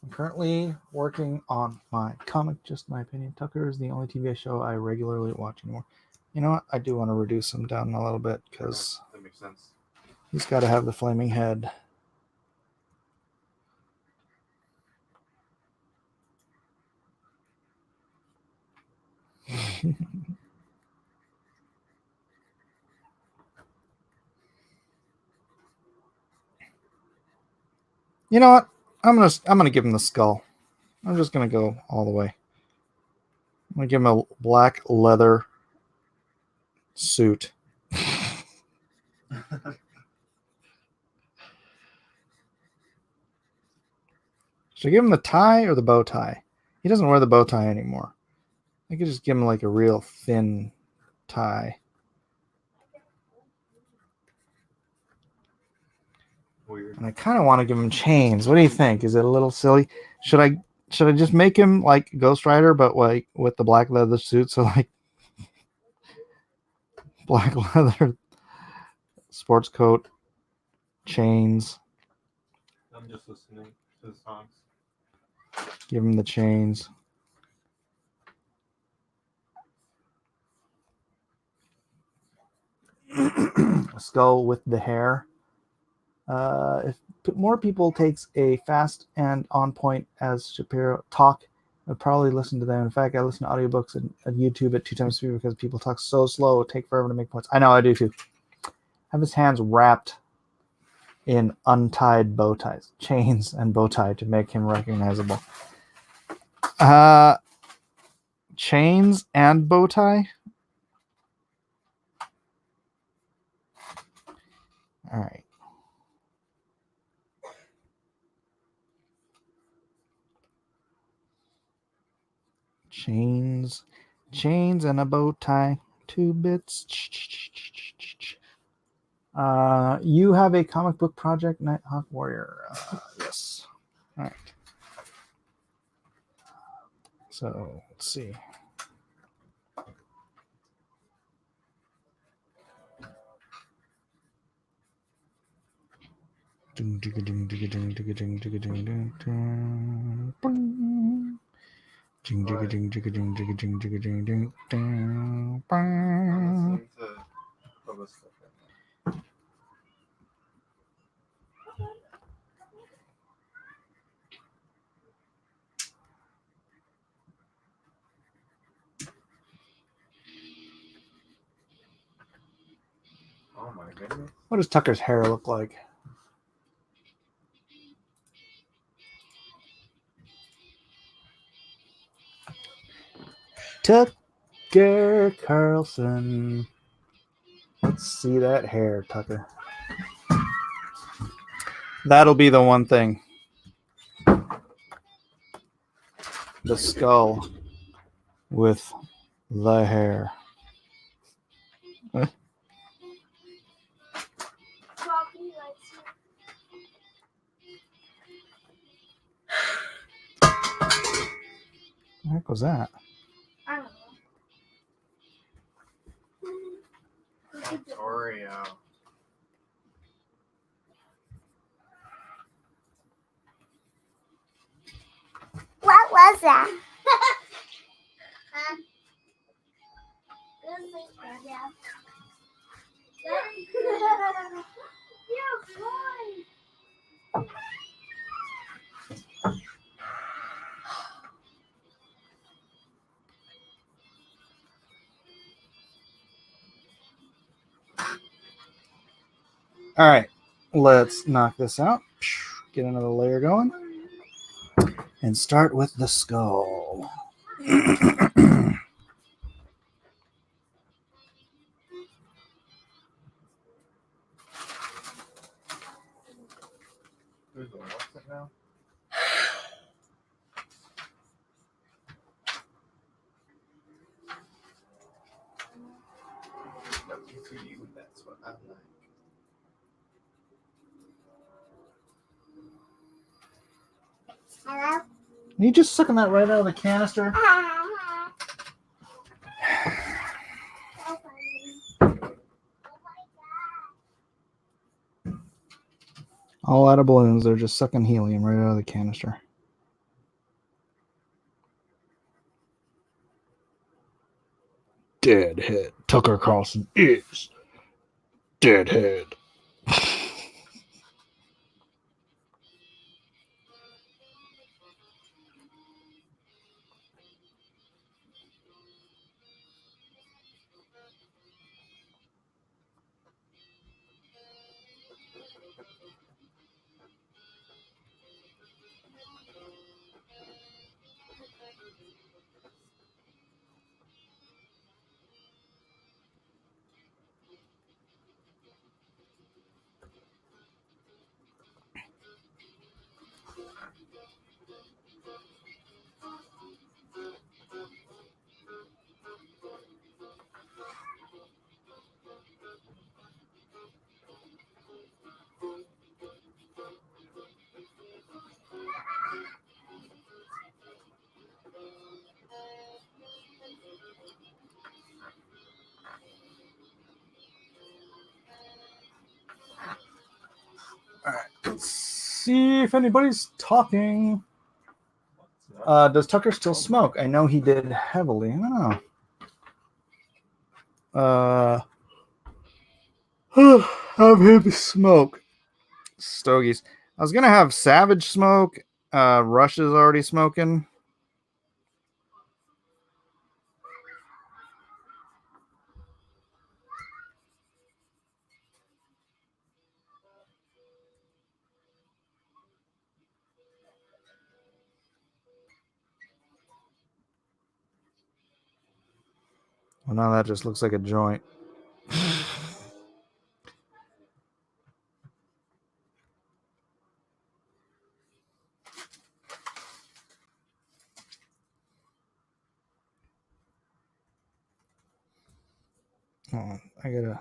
I'm currently working on my comic, Just My Opinion. Tucker is the only TV show I regularly watch anymore. You know what? I do want to reduce him down a little bit because That makes sense. he's got to have the flaming head. You know what? I'm gonna give him the skull. I'm just gonna go all the way. I'm gonna give him a black leather suit. Should I give him the tie or the bow tie? He doesn't wear the bow tie anymore. I could just give him like a real thin tie. Weird. And I kind of want to give him chains. What do you think? Is it a little silly? Should I just make him like Ghost Rider, but like with the black leather suit? So like black leather sports coat, chains. I'm just listening to the songs. Give him the chains. A skull with the hair. If more people takes a fast and on point as Shapiro talk, I'd probably listen to them. In fact, I listen to audiobooks and YouTube at 2 times speed because people talk so slow, it take forever to make points. I know, I do too. Have his hands wrapped in untied bow ties, chains and bow tie to make him recognizable. Chains and bow tie. All right. Chains and a bow tie, 2 bits. You have a comic book project, Nighthawk Warrior. Yes. All right. So let's see. Jing jigga jing jigga jing jigga jing jigga jing jing ding I'm listening to Bubba stuff right now. Oh my goodness. What does Tucker's hair look like? Tucker Carlson. Let's see that hair, Tucker. That'll be the one thing. The skull with the hair. What the heck was that? I don't know. Oreo. What was that? All right, let's knock this out. Get another layer going. And start with the skull. Who's the what's it now? That's for you. That's what I like. Hello? Are you just sucking that right out of the canister? All out of balloons. They're just sucking helium right out of the canister. Deadhead. Tucker Carlson is Deadhead. Let's see if anybody's talking. Does Tucker still smoke? I know he did heavily. I don't know. Have him smoke. Stogies. I was gonna have Savage smoke. Rush is already smoking. Well, now that just looks like a joint. Oh, I gotta.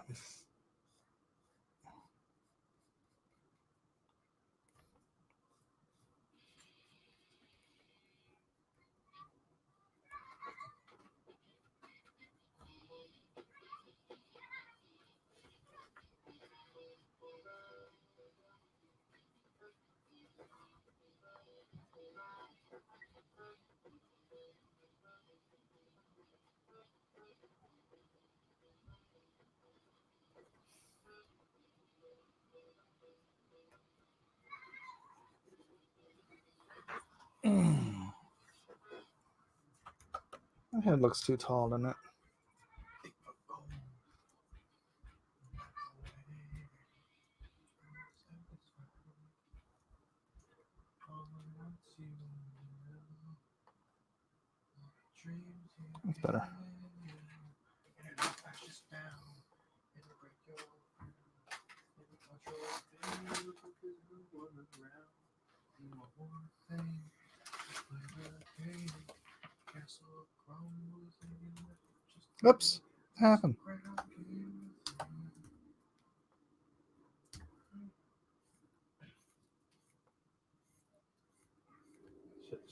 My head looks too tall, doesn't it? That's better. Oops, what happened?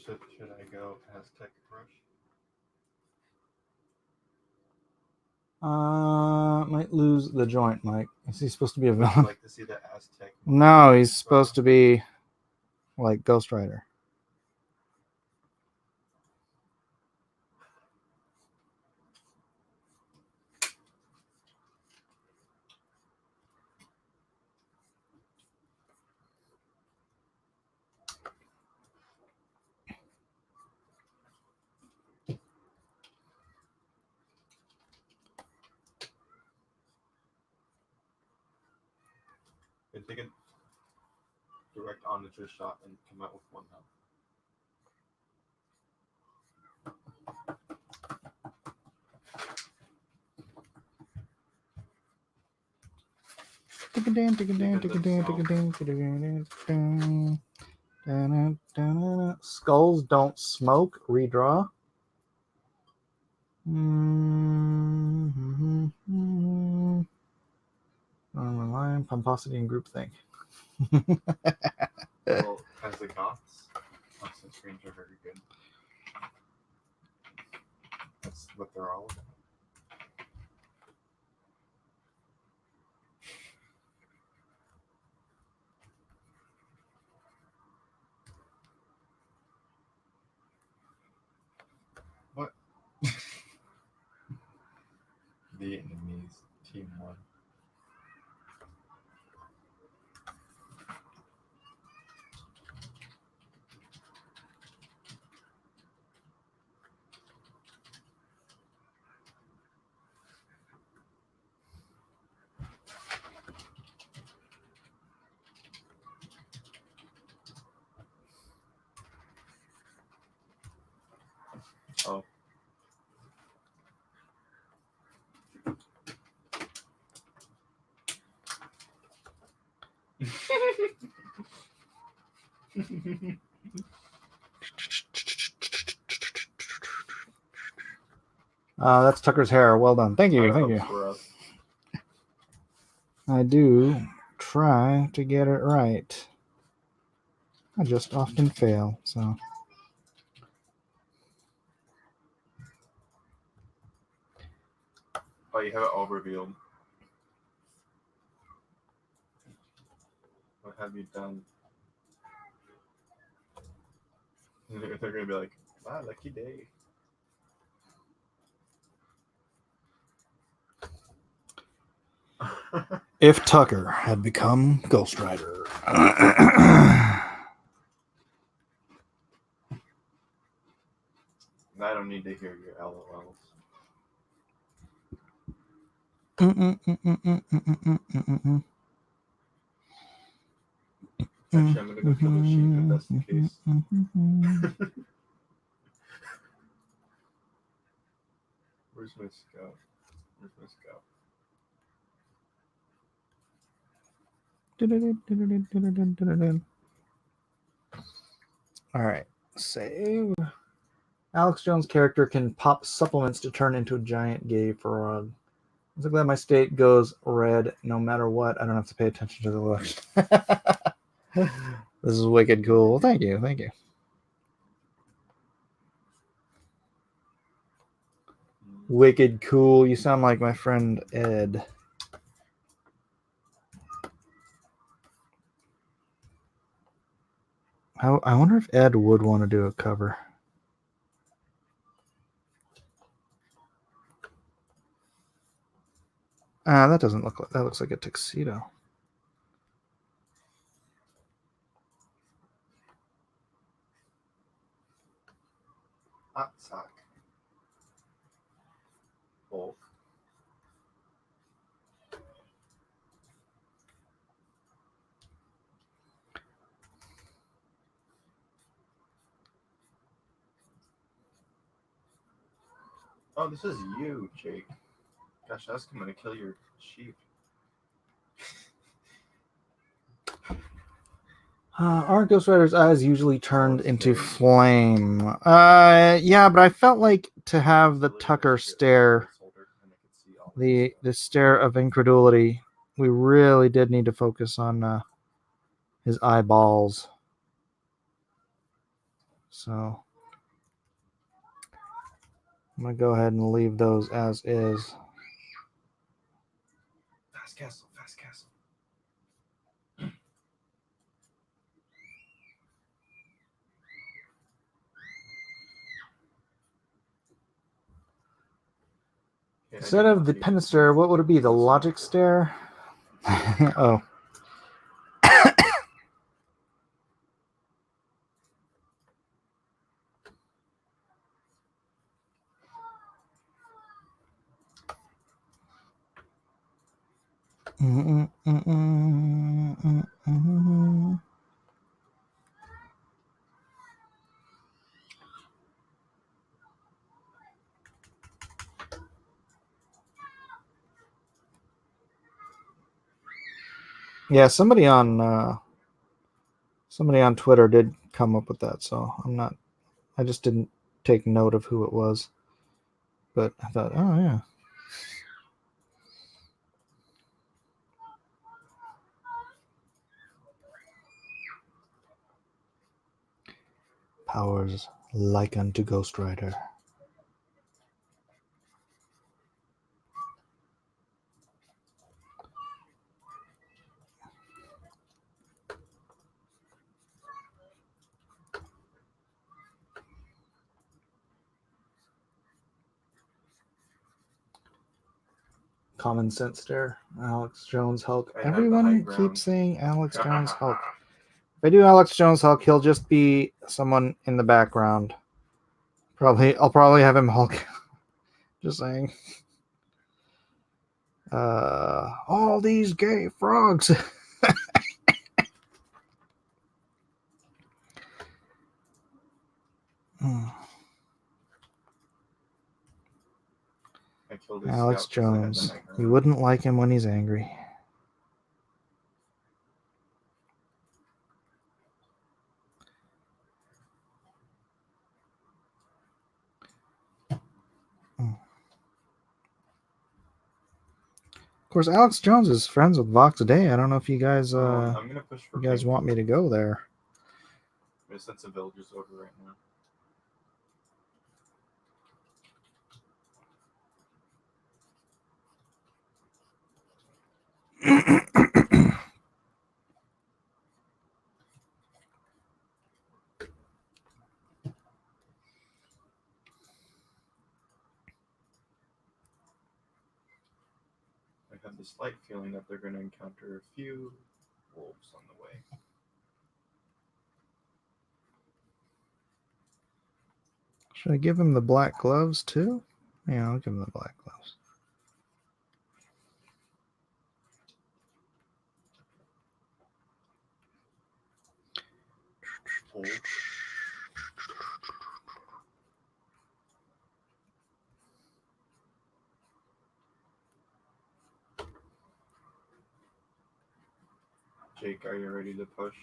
Should I go Aztec Rush? Might lose the joint, Mike. Is he supposed to be a I'd villain? like to see the Aztec. No, he's supposed to be like Ghost Rider. And take a direct Onager shot and come out with 1 health. Skulls don't smoke. Redraw. Line, pomposity, and groupthink. Well, as the Goths, constant screens are very good. That's what they're all about. Team one. Oh. That's Tucker's hair. Well done. Thank you. Thank you. For us. I do try to get it right. I just often fail, so. Oh, you have it all revealed. What have you done? They're gonna be like, wow, lucky day. If Tucker had become Ghost Rider. I don't need to hear your LOLs. Actually, I'm gonna go kill the sheep if that's the case. Where's my scout? Where's my scout? All right, save. Alex Jones' character can pop supplements to turn into a giant gay frog. I'm so glad my state goes red no matter what. I don't have to pay attention to the list. This is wicked cool. Thank you. Thank you. Wicked cool. You sound like my friend Ed. I wonder if Ed would want to do a cover. That doesn't look like that. Looks like a tuxedo. Hot sock. Bulk. Oh, this is you, Jake. Gosh, I was gonna kill your sheep. Aren't Ghost Rider's eyes usually turned into flame? Yeah, but I felt like to have the Tucker stare, the stare of incredulity, we really did need to focus on his eyeballs. So I'm gonna go ahead and leave those as is. Fast castle, fast castle. Instead of the pen stare, what would it be? The logic stare? Oh. Yeah, somebody on Twitter did come up with that, so I just didn't take note of who it was. But I thought, oh yeah. Powers like unto Ghost Rider. common sense there. Alex Jones Hulk. I have the high Everyone ground. keeps saying Alex Jones Hulk. If I do Alex Jones Hulk, he'll just be someone in the background. I'll probably have him Hulk. Just saying. All these gay frogs. I killed his Alex scout 'cause I had the Jones. high ground. You wouldn't like him when he's angry. Of course, Alex Jones is friends with Vox Day. I don't know if you guys I'm gonna push for you guys pink. want me to go there. I'm gonna send some villagers over right now. I have the slight feeling that they're going to encounter a few wolves on the way. Should I give him the black gloves too? Yeah, I'll give him the black gloves. Wolves. Jake, are you ready to push?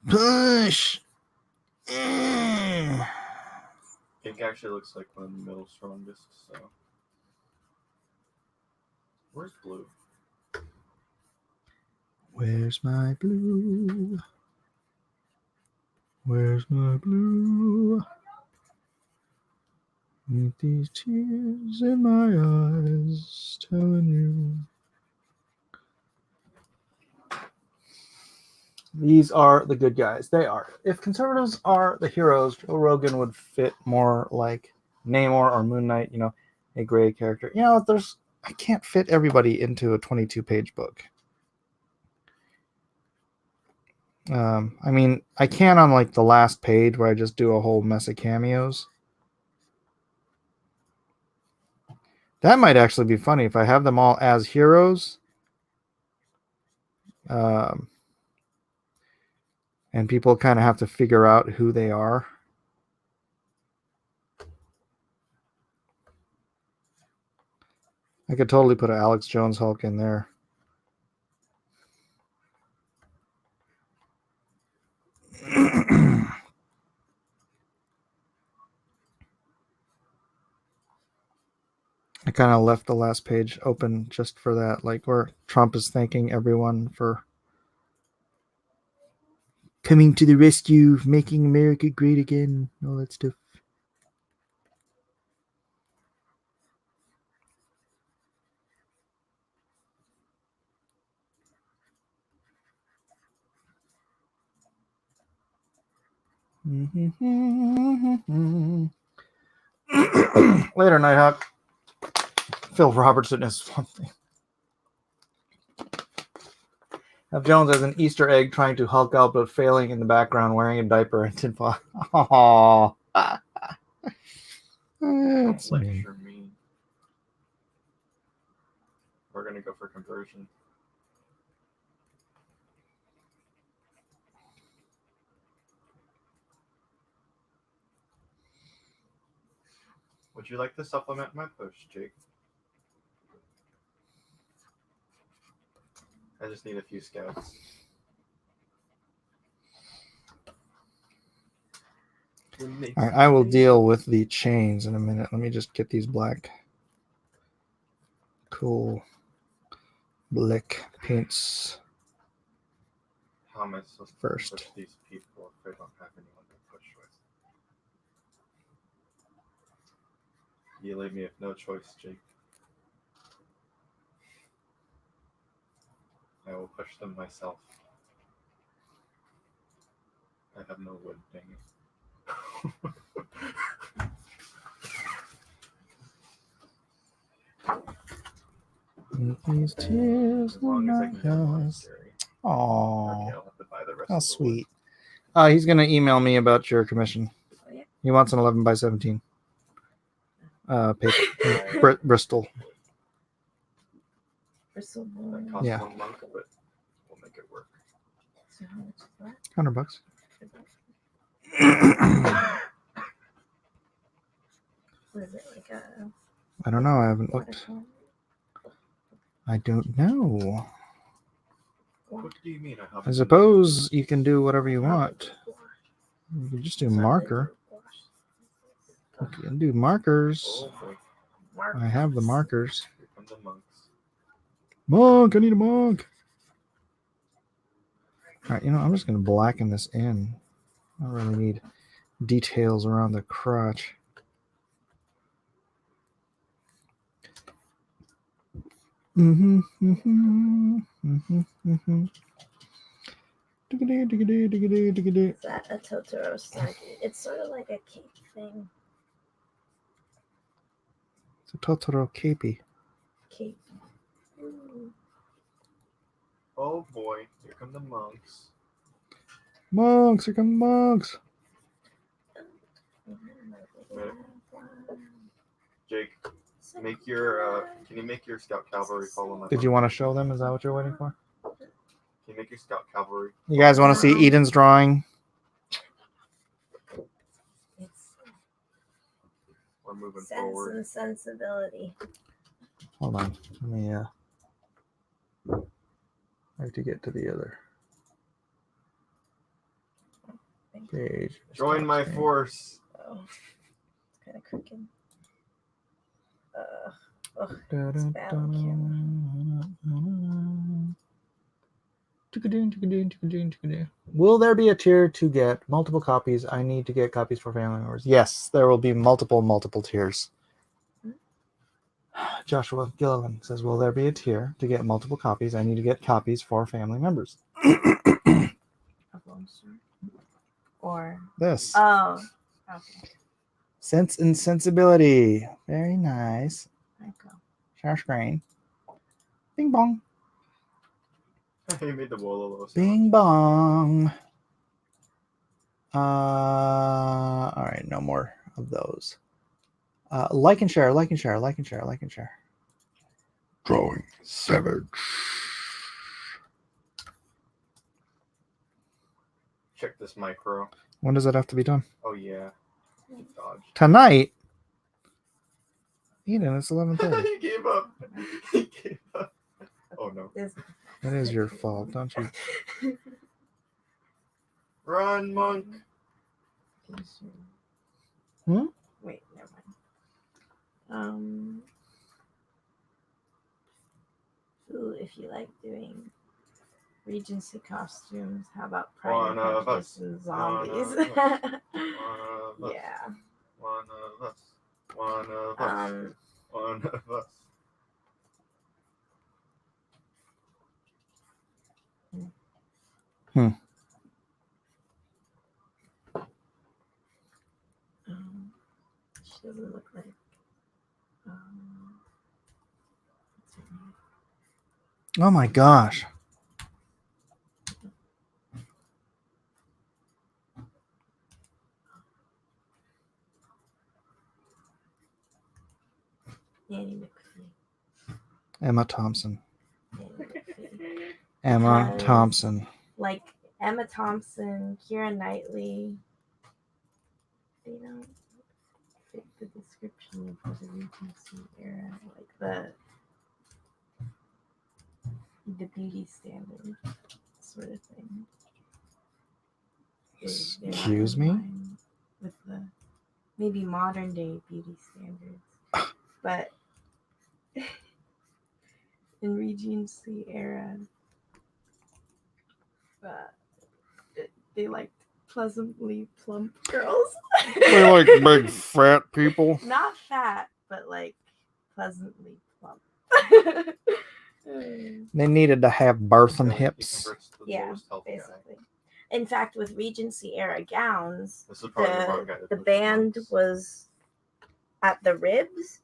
Push. Pink actually looks like one of the middle strongest, so. Where's blue? Where's my blue? Where's my blue? With these tears in my eyes, telling you. These are the good guys. They are. If conservatives are the heroes, Joe Rogan would fit more like Namor or Moon Knight, a gray character. I can't fit everybody into a 22-page book. I mean, I can on like the last page where I just do a whole mess of cameos. That might actually be funny if I have them all as heroes. And people kind of have to figure out who they are. I could totally put an Alex Jones Hulk in there. I kind of left the last page open just for that, like where Trump is thanking everyone for coming to the rescue, making America great again, all that stuff. Later, Nighthawk. Phil Robertson is something. Have Jones as an Easter egg trying to Hulk out but failing in the background wearing a diaper and tinfoil. Aww. That's Don't mean. lecture me. We're going to go for conversion. Would you like to supplement my push, Jake? I just need a few scouts. All right, I will deal with the chains in a minute. Let me just get these black, cool, black paints. How am I supposed to First. push these people if I don't have anyone to push with? You leave me with no choice, Jake. I will push them myself. I have no wood, dang it. These tears As will long as I not can get one last. scary. Aww. Okay, I'll have to buy the rest How of the sweet. He's gonna email me about your commission. Oh, yeah. He wants an 11 by 17. Paper. Bristol. Bristol wood. That board. costs Yeah. 1 month, but we'll make it work. So how much is that? $100. What is it, like a I don't know. I haven't looked. watercolor? I don't know. What do you mean? I suppose you can do whatever you want. You can just do marker. You can do markers. Oh boy, I have the markers. here come the monks. Monk, I need a monk. All right, I'm just going to blacken this in. I don't really need details around the crotch. Mm-hmm. Is that a Totoro snuggie? It's sort of like a cake thing. It's a Totoro capey. Cake. Ooh. Oh boy, here come the monks. Monks, here come monks. Jake, make your can you make your scout cavalry follow my Did you want to show them? Is that what you're waiting for? Can you make your scout cavalry? You guys want to see Eden's drawing? We're moving Sense forward. and sensibility. Hold on. Let me I have to get to the other page. Join my force. Oh, it's kind of crooked. It's bad on Will there be a tier to get multiple copies? I need to get copies for family members. Yes, there will be multiple tiers. Joshua Gilliland says, will there be a tier to get multiple copies? I need to get copies for family members. Or This. oh, okay. Sense and Sensibility. Very nice. There you go. Share screen. Bing bong. You made the Wololo sound. Bing bong. All right, no more of those. Like and share. Drawing Savage. Check this micro. When does it have to be done? Oh yeah. Dodge. Tonight. Eden, it's 11:30. He gave up. He gave up. Oh no. That is your fault, don't you? Run, monk. Hmm? Wait, never mind. Ooh, if you like doing Regency costumes, how about Pride One and of Prejudice us. and One zombies? of us. One of us. Yeah. One of us. One of us. One of us. She doesn't look like. What's her name? Oh my gosh. Annie McPhee. Emma Thompson. Annie McPhee. Emma Because- Thompson. Like Emma Thompson, Keira Knightley. They don't fit the description of the Regency era, like the beauty standard sort of thing. They're not Excuse in me? line with the maybe modern day beauty standards, but in Regency era, they liked pleasantly plump girls. They like big fat people. Not fat, but like pleasantly plump. They needed to have birthing He hips. converts to the Yeah, lowest health guy. basically. In fact, with Regency era gowns, This is probably the wrong guy to the put band monks. was at the ribs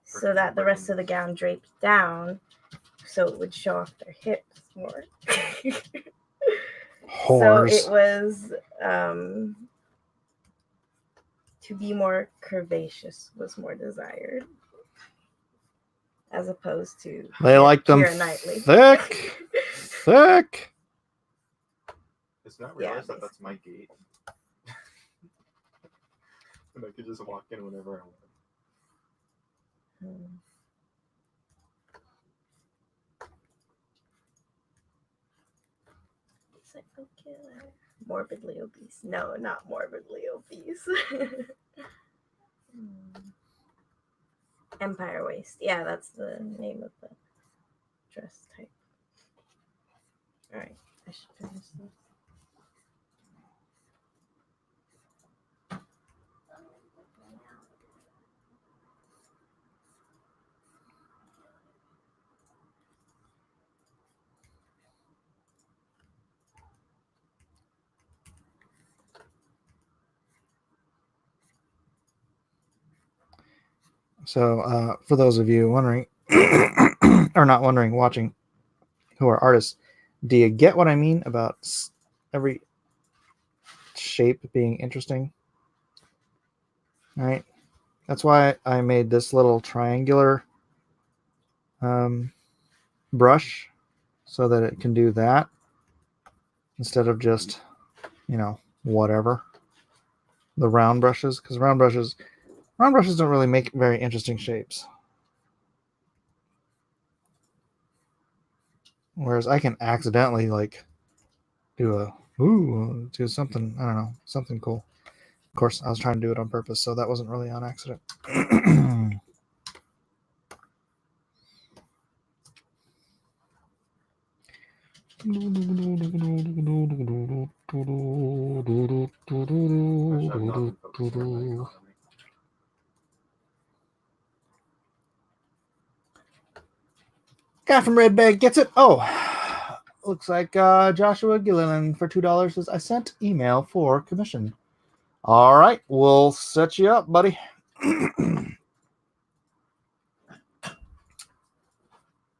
so that the rest of the gown draped down, so it would show off their hips more. Whores. So it was to be more curvaceous was more desired, as opposed to They like them Keira Knightley. thick, thick. It's not Yeah, realized that that's my gate. And I could just walk in whenever I want. Hmm. Psycho killer. Morbidly obese. No, not morbidly obese. Empire waist. Yeah, that's the name of the dress type. Alright, I should finish this. So, for those of you wondering, or not wondering, watching, who are artists, do you get what I mean about every shape being interesting? All right. That's why I made this little triangular brush so that it can do that instead of just, whatever. The round brushes, because round brushes don't really make very interesting shapes. Whereas I can accidentally do something, I don't know, something cool. Of course, I was trying to do it on purpose, so that wasn't really on accident. Guy from Red Bag gets it. Oh, looks like Joshua Gilliland for $2 says, I sent email for commission. All right, we'll set you up, buddy.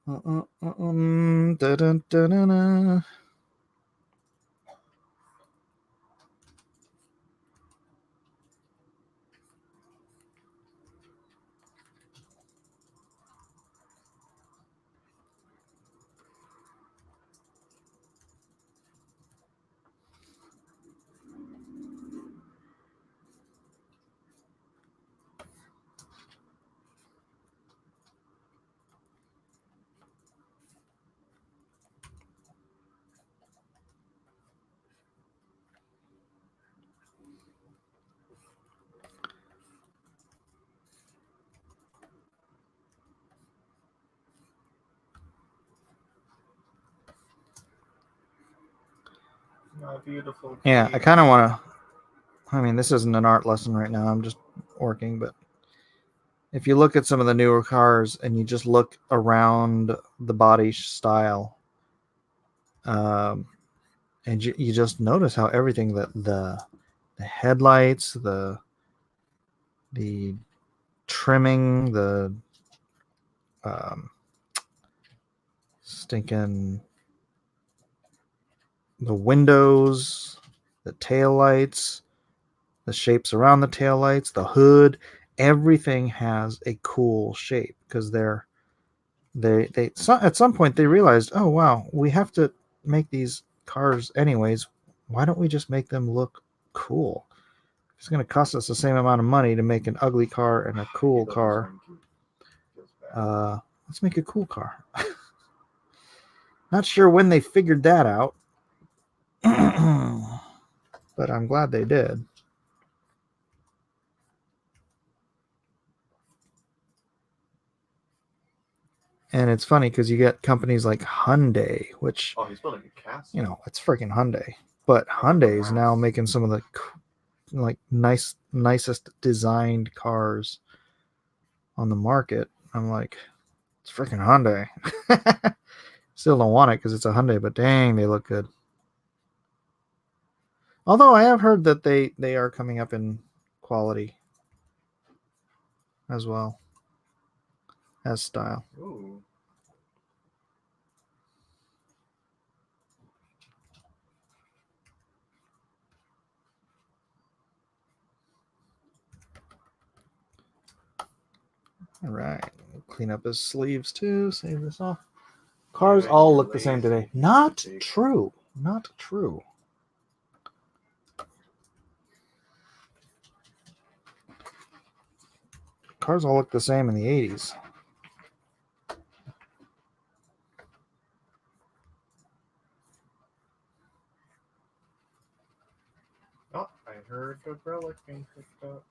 Da-dun-da-dun-da. My beautiful. Yeah, I queen. kind of want to. I mean, this isn't an art lesson right now. I'm just working, but if you look at some of the newer cars and you just look around the body style, and you just notice how everything that the headlights, the trimming, the stinking the windows, the tail lights, the shapes around the tail lights, the hood, everything has a cool shape because at some point they realized, oh wow, we have to make these cars anyways. Why don't we just make them look cool? It's going to cost us the same amount of money to make an ugly car and a cool car. Let's make a cool car. Not sure when they figured that out, but I'm glad they did. And it's funny because you get companies like Hyundai, which, Oh, he's building a castle. it's freaking Hyundai. But Hyundai is now making some of the nicest designed cars on the market. I'm like, it's freaking Hyundai. Still don't want it because it's a Hyundai, but dang, they look good. Although I have heard that they are coming up in quality as well as style. Ooh. All right. Clean up his sleeves too. Save this off. Cars all look the same today. Not true. Not true. Cars all look the same in the 80s. Oh, I heard the relic being picked up.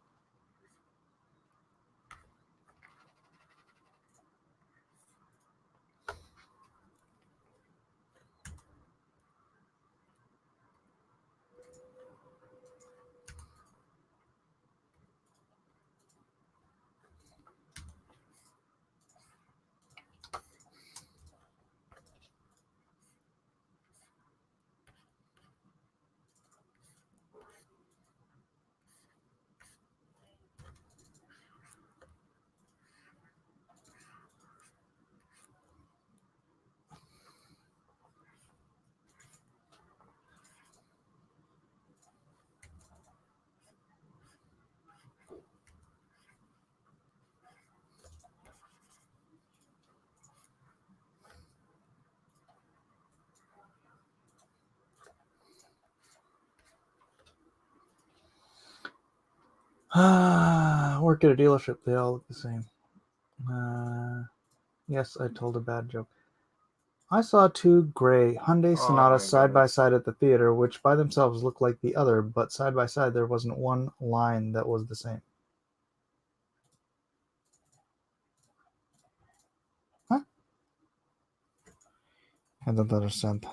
Work at a dealership. They all look the same. Yes, I told a bad joke. I saw two gray Hyundai Oh Sonatas my side by goodness. side at the theater, which by themselves looked like the other, but side by side there wasn't one line that was the same. Huh? I don't understand.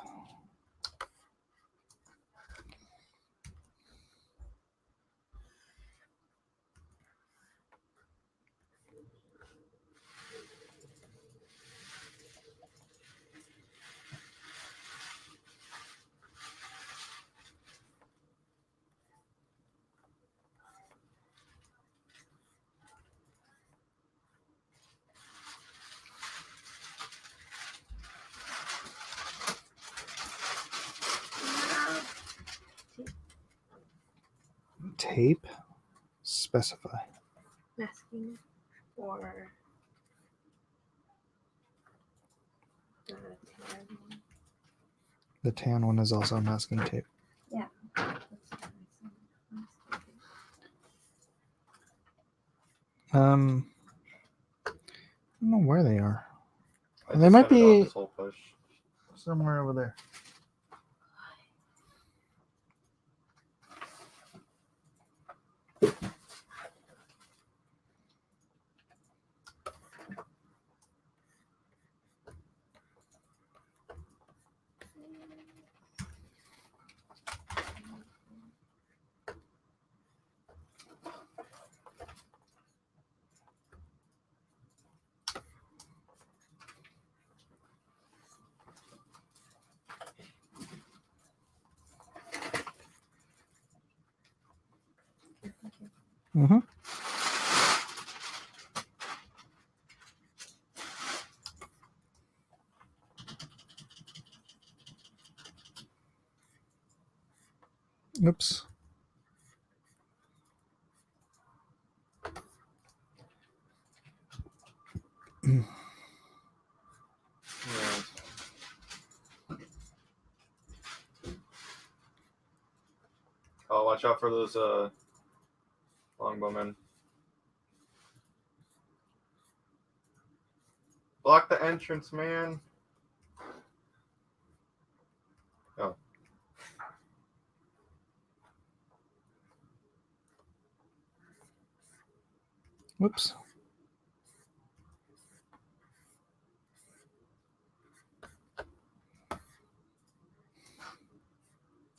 Tape? Specify. Masking or the tan one. The tan one is also masking tape. That's what I said. Masking tape. I don't know where they are. I They just might headed off be this whole push. somewhere over there. Mm-hmm. Oops. Yeah. Oh, watch out for those longbowmen. Block the entrance, man. Oh. Whoops.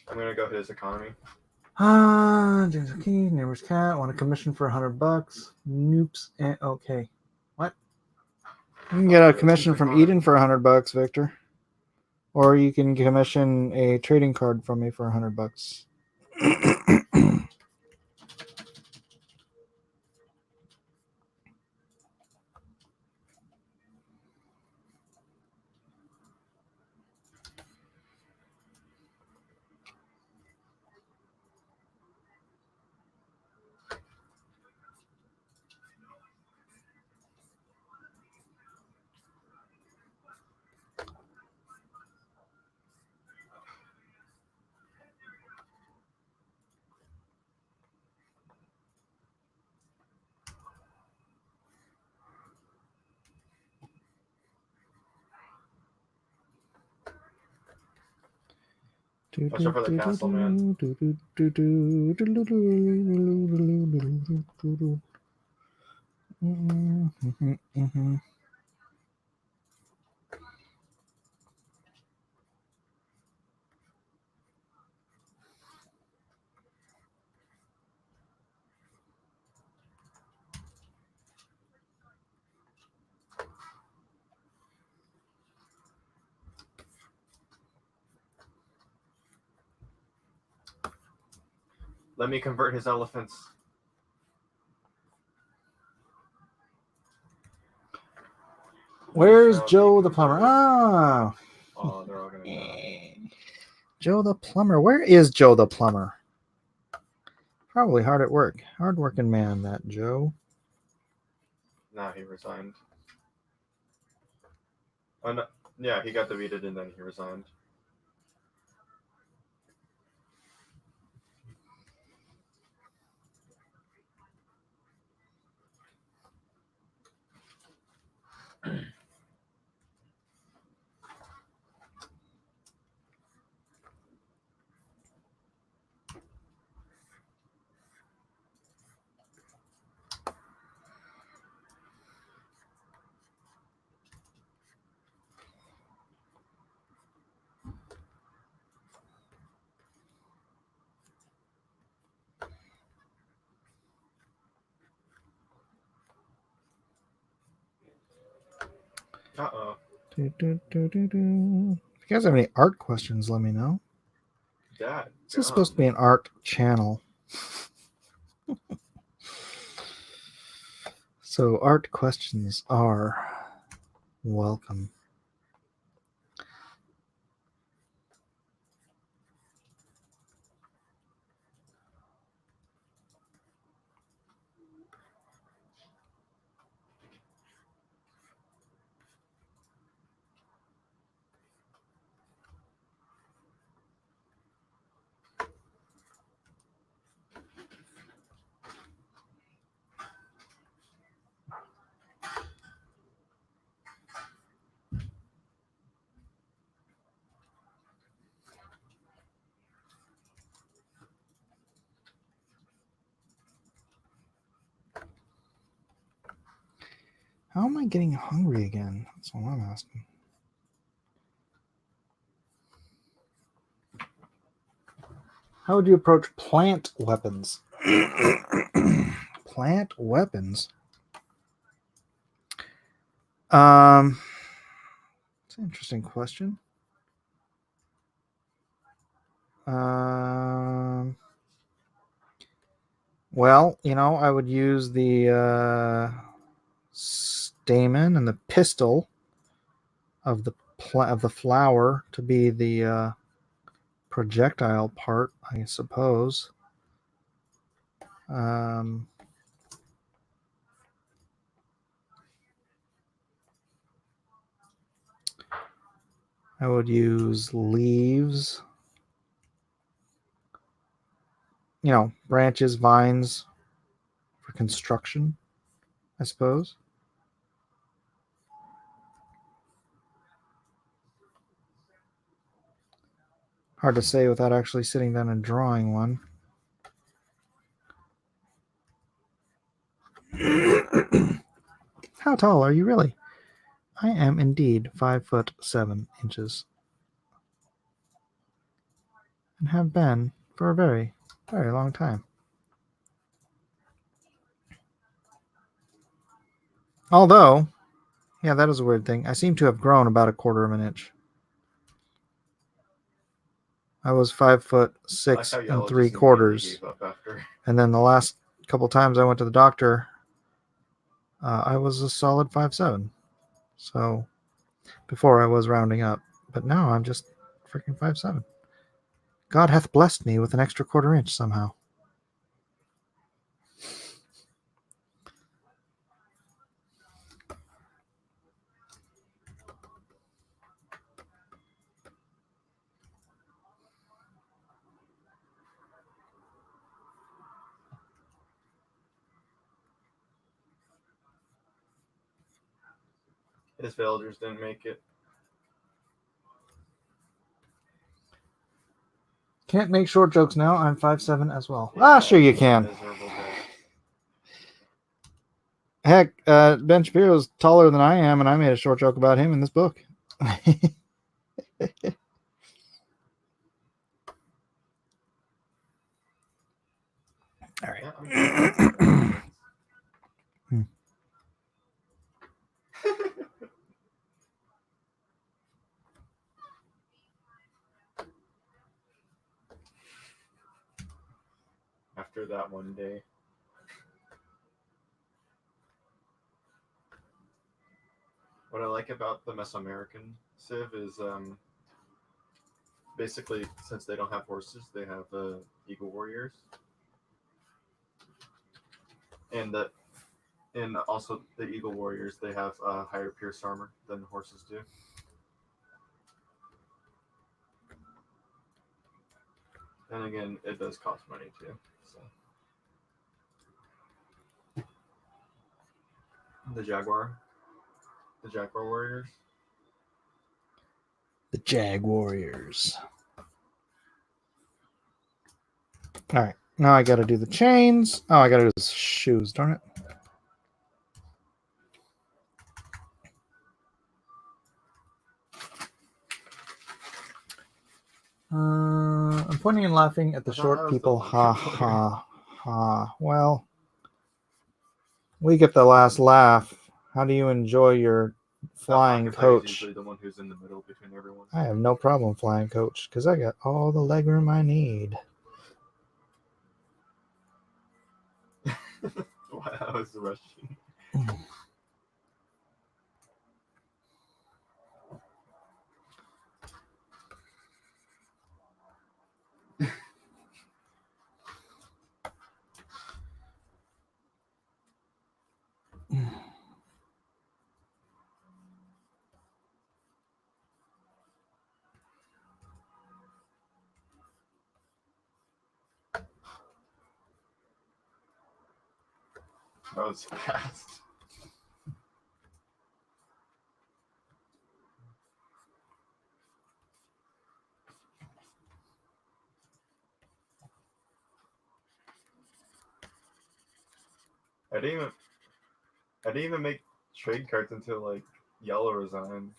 I'm gonna go hit his economy. James O'Keefe, Neighbor's Cat, want a commission for $100. Noops. And okay. What? You can get a commission from Eden for $100, Victor. Or you can commission a trading card from me for $100. Watch out for the castle, man. Let me convert his elephants. Where's Joe the plumber? Ah, Oh, they're all gonna die. Joe the plumber. Where is Joe the plumber? Probably hard at work. Hard working man, that Joe. Nah, he resigned. Oh, no. Yeah, he got defeated and then he resigned. Uh-oh. If you guys have any art questions, let me know. Dad. This is supposed to be an art channel. So art questions are welcome. How am I getting hungry again? That's what I'm asking. How would you approach plant weapons? Plant weapons? It's an interesting question. Well, I would use the stamen and the pistil of the flower to be the projectile part, I suppose. I would use leaves, branches, vines for construction, I suppose. Hard to say without actually sitting down and drawing one. How tall are you really? I am indeed 5'7" and have been for a very, very long time. Although, yeah, that is a weird thing. I seem to have grown about 1/4 of an inch. I was 5'6" and 3/4, and then the last couple times I went to the doctor, I was a solid 5'7". So before I was rounding up, but now I'm just freaking 5'7". God hath blessed me with an extra 1/4 inch somehow. His villagers didn't make it. Can't make short jokes now. I'm 5'7" as well. Ah, sure you can. Miserable day. Heck, Ben Shapiro's taller than I am, and I made a short joke about him in this book. All right. Yeah, I'm After that one day. What I like about the Mesoamerican Civ is basically, since they don't have horses, they have eagle warriors, and also the eagle warriors, they have higher pierce armor than the horses do. And again, it does cost money too. So the Jaguar warriors. The Jag Warriors. All right. Now I got to do the chains. Oh, I got to do the shoes. Darn it. I'm pointing and laughing at the I thought that short was people. the Ha, one. ha, ha. Well, we get the last laugh. How do you enjoy your flying Pocket Tiger's coach? usually the one who's in the middle between everyone. I have no problem flying coach because I got all the legroom I need. Wow, that was Russian. That was fast. I didn't even make trade cards until like Yellow resigned.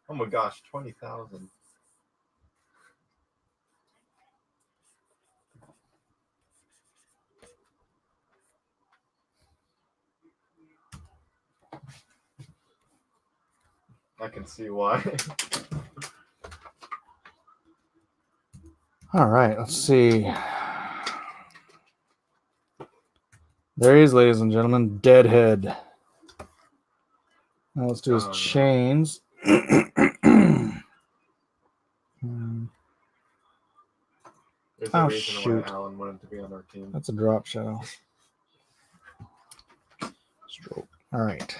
Oh my gosh, 20,000. I can see why. All right, let's see. There he is, ladies and gentlemen. Deadhead. Now let's do his Oh, no. chains. There's Oh, a reason shoot. why Alan wanted to be on our team. That's a drop shadow. Stroke. All right.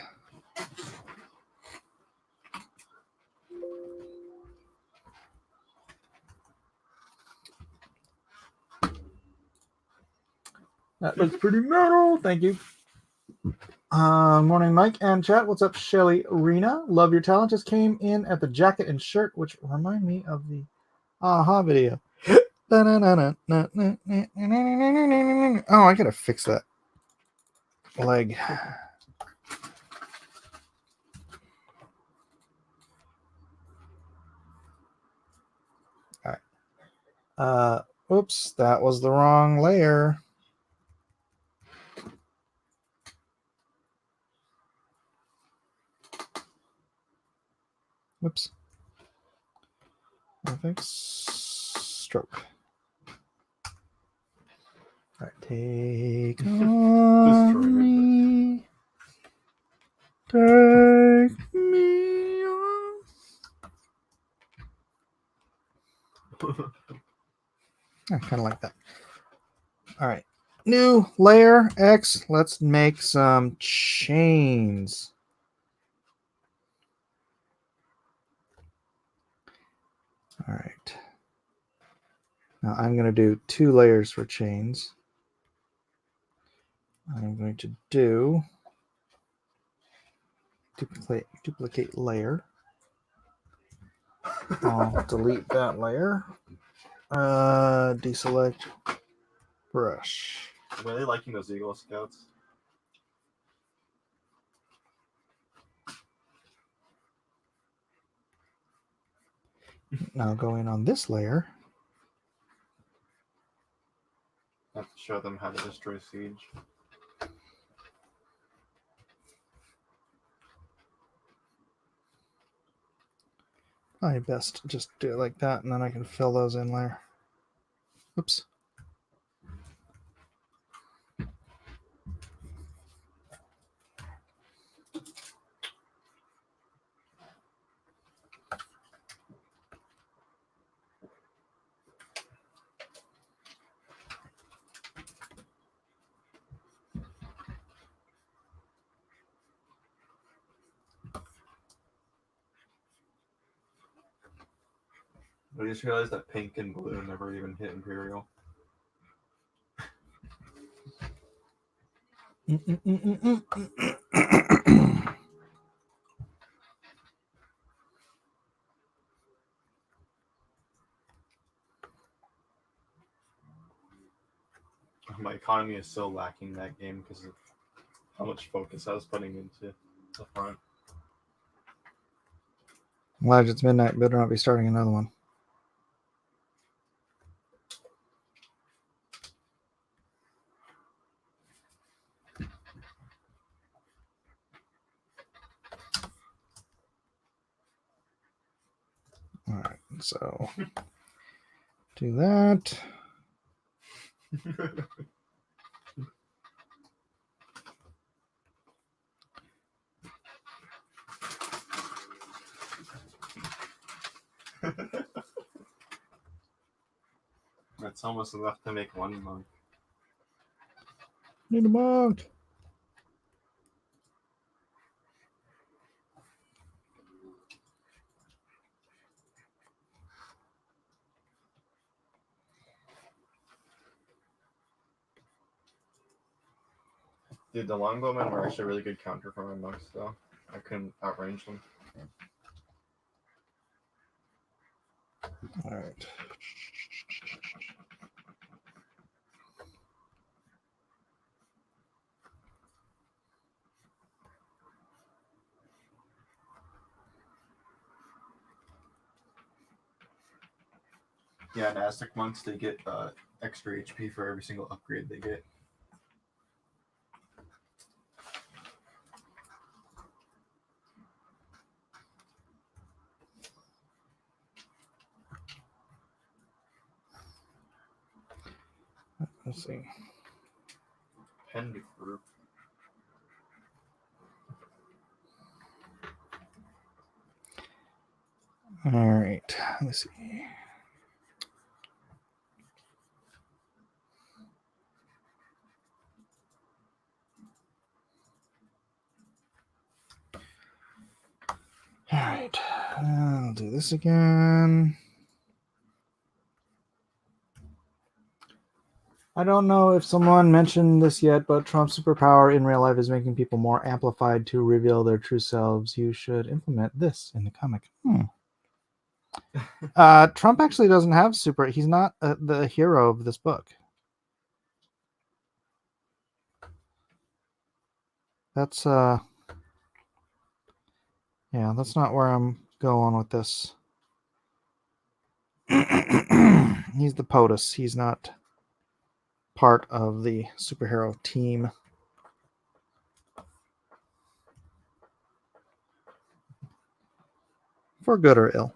That looks pretty metal. Thank you. Morning, Mike and chat. What's up, Shelly Rena? Love your talent. Just came in at the jacket and shirt, which remind me of the Aha video. Oh, I gotta fix that leg. All right. Oops, that was the wrong layer. Whoops. Fix stroke. All right, take on me. Take me on. I kind of like that. All right. New layer X. Let's make some chains. All right. Now I'm going to do 2 layers for chains. I'm going to do duplicate layer. I'll delete that layer. Deselect brush. I'm really liking those Eagle Scouts. Now going on this layer. I have to show them how to destroy Siege. I best just do it like that, and then I can fill those in later. Oops. I just realized that pink and blue never even hit Imperial. My economy is so lacking that game because of how much focus I was putting into the front. Glad it's midnight. Better not be starting another one. All right, so do that. That's almost enough to make one monk. Need a monk. Dude, the longbowmen were actually a really good counter for my monks, though. I couldn't outrange them. All right. Yeah, and Aztec monks, they get extra HP for every single upgrade they get. Let's see. Penned group. All right. Let's see. All right. I'll do this again. I don't know if someone mentioned this yet, but Trump's superpower in real life is making people more amplified to reveal their true selves. You should implement this in the comic. Trump actually doesn't have super. He's not the hero of this book. That's yeah, that's not where I'm going with this. He's the POTUS. He's not part of the superhero team. For good or ill.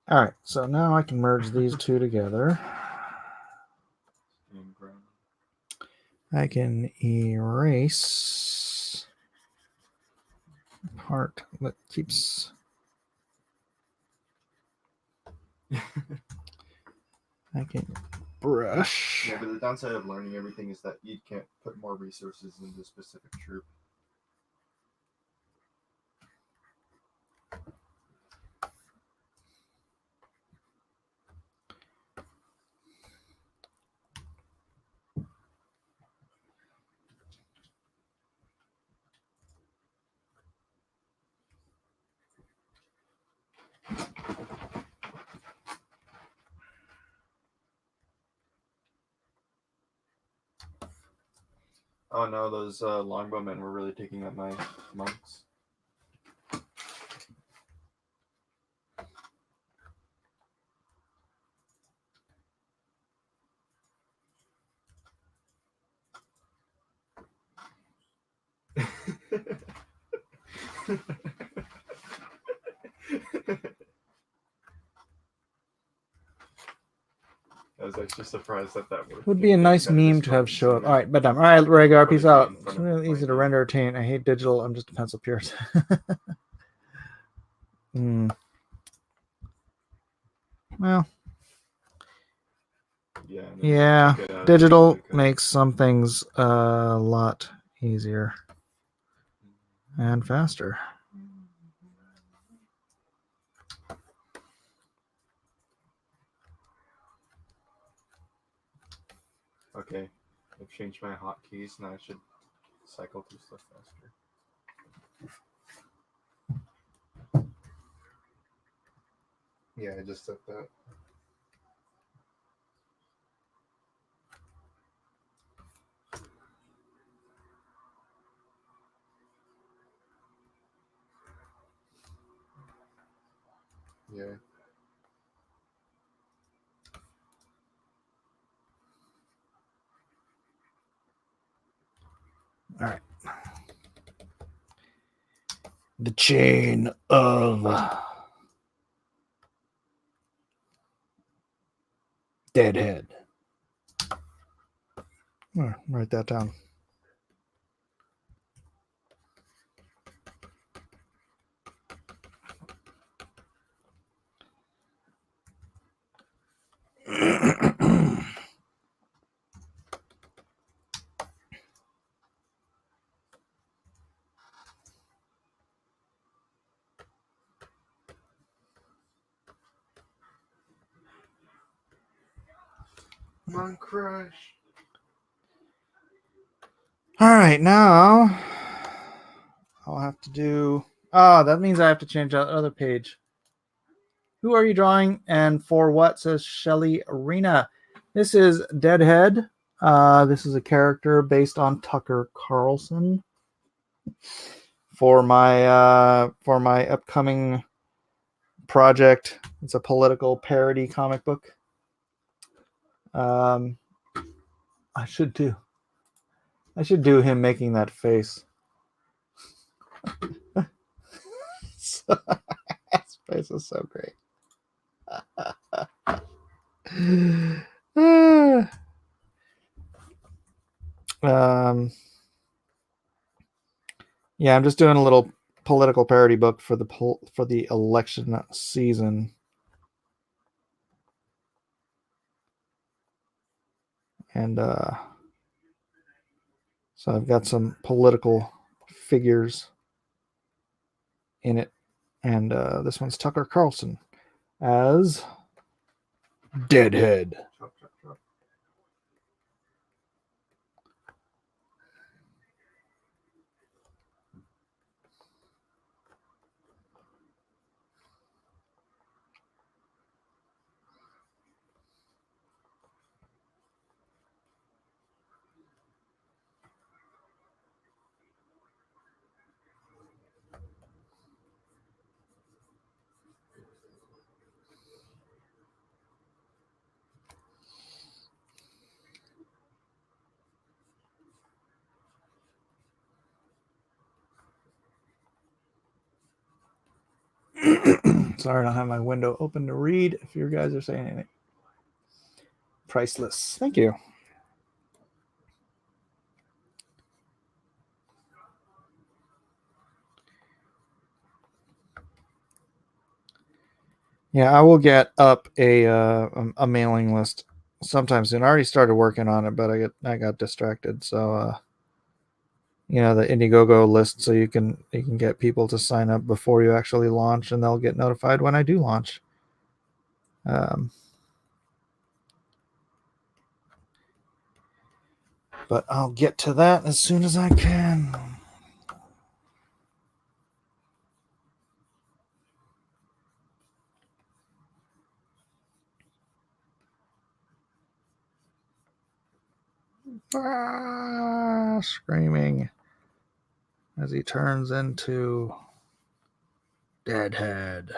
All right, so now I can merge these two together. I can erase part that keeps I can brush. Yeah, but the downside of learning everything is that you can't put more resources into a specific troop. Oh no, those longbowmen were really taking up my monks. I was actually surprised that worked. Would be a nice meme to have show up. All right, bedtime. All right, Rhaegar, peace out. It's really easy to render attain. I hate digital. I'm just a pencil purist. Well, yeah, digital makes some things a lot easier and faster. Okay, I've changed my hotkeys. Now I should cycle through stuff faster. Yeah, I just said that. Yeah. All right. The chain of Deadhead. Write that down. Monk crush. All right, now I'll have to do. Oh, that means I have to change that other page. Who are you drawing and for what? Says Shelly Arena. This is Deadhead. This is a character based on Tucker Carlson. For my upcoming project, it's a political parody comic book. I should do him making that face. His face is so great. Yeah, I'm just doing a little political parody book for the election season. And so I've got some political figures in it. And this one's Tucker Carlson as Deadhead. Chop, chop, chop. Sorry, I don't have my window open to read if you guys are saying anything. Priceless. Thank you. Yeah, I will get up a mailing list sometime soon. I already started working on it, but I got distracted. So the Indiegogo list, so you can get people to sign up before you actually launch, and they'll get notified when I do launch. But I'll get to that as soon as I can. Screaming as he turns into Deadhead.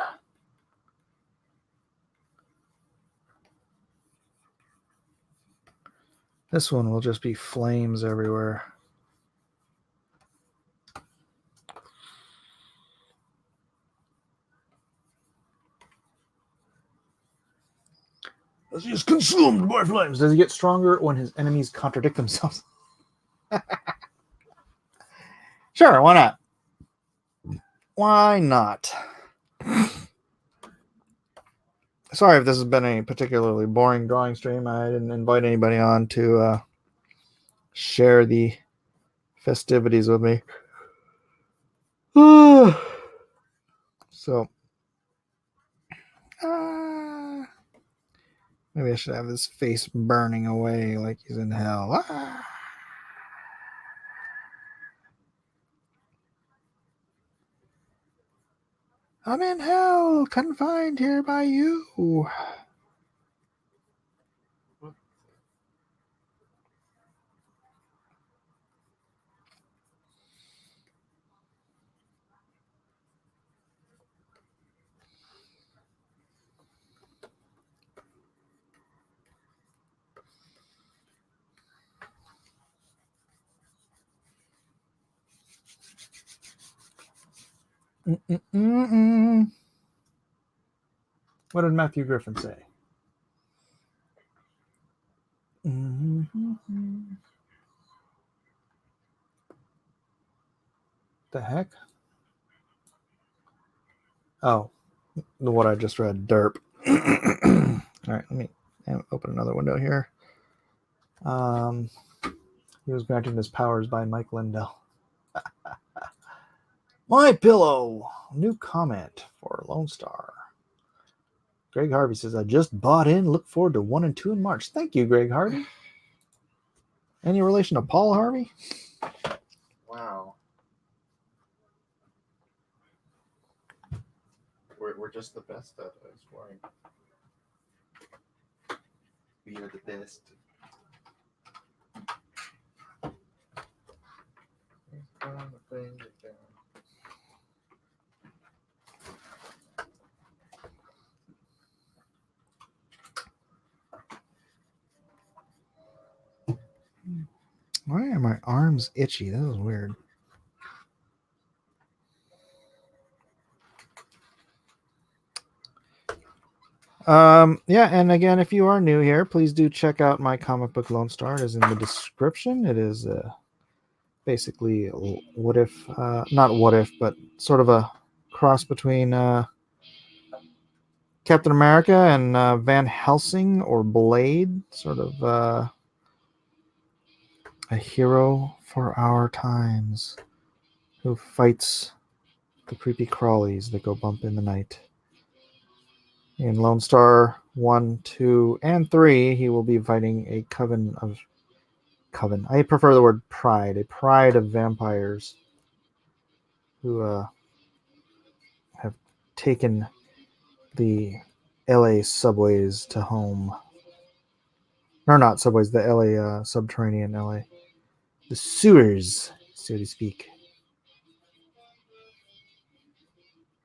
This one will just be flames everywhere. As he is consumed by flames. Does he get stronger when his enemies contradict themselves? Sure, why not? Why not? Sorry if this has been a particularly boring drawing stream. I didn't invite anybody on to share the festivities with me. So, maybe I should have his face burning away like he's in hell. I'm in hell, confined here by you. What did Matthew Griffin say? The heck? Oh, what I just read, derp. All right, let me open another window here. He was granted his powers by Mike Lindell. My Pillow, new comment for Lone Star. Greg Harvey says, I just bought in. Look forward to 1 and 2 in March. Thank you, Greg Harvey. Any relation to Paul Harvey? Wow. We're just the best at exploring. We are the best. Why are my arms itchy? That was weird. Yeah, and again, if you are new here, please do check out my comic book Lone Star. It is in the description. It is basically what if, not what if, but sort of a cross between Captain America and Van Helsing or Blade, sort of a hero for our times who fights the creepy crawlies that go bump in the night. In Lone Star 1, 2, and 3, he will be fighting a coven. I prefer the word pride. A pride of vampires who have taken the LA subways to home. Or not subways, the LA subterranean LA. The sewers, so to speak.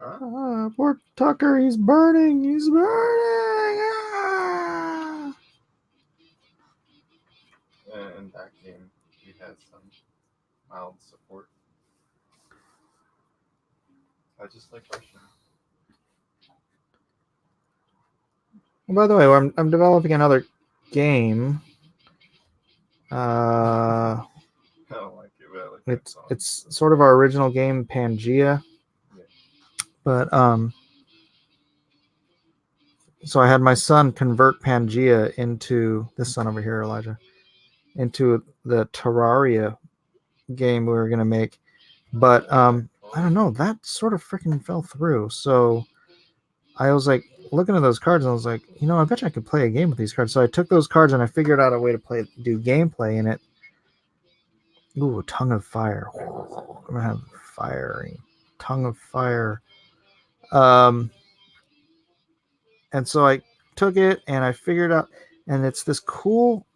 Poor Tucker, he's burning. He's burning. Ah! In that game, we had some mild support. I just like Russian. By the way, I'm developing another game. I don't like it, but I like that song. It's sort of our original game, Pangea. Yeah. But so I had my son convert Pangea into this son over here, Elijah, into the Terraria game we were gonna make, but I don't know, that sort of freaking fell through. So I was like looking at those cards and I was like, I bet you I could play a game with these cards. So I took those cards and I figured out a way to do gameplay in it. Ooh, Tongue of Fire. I'm gonna have fiery Tongue of Fire. And so I took it and I figured out, and it's this cool,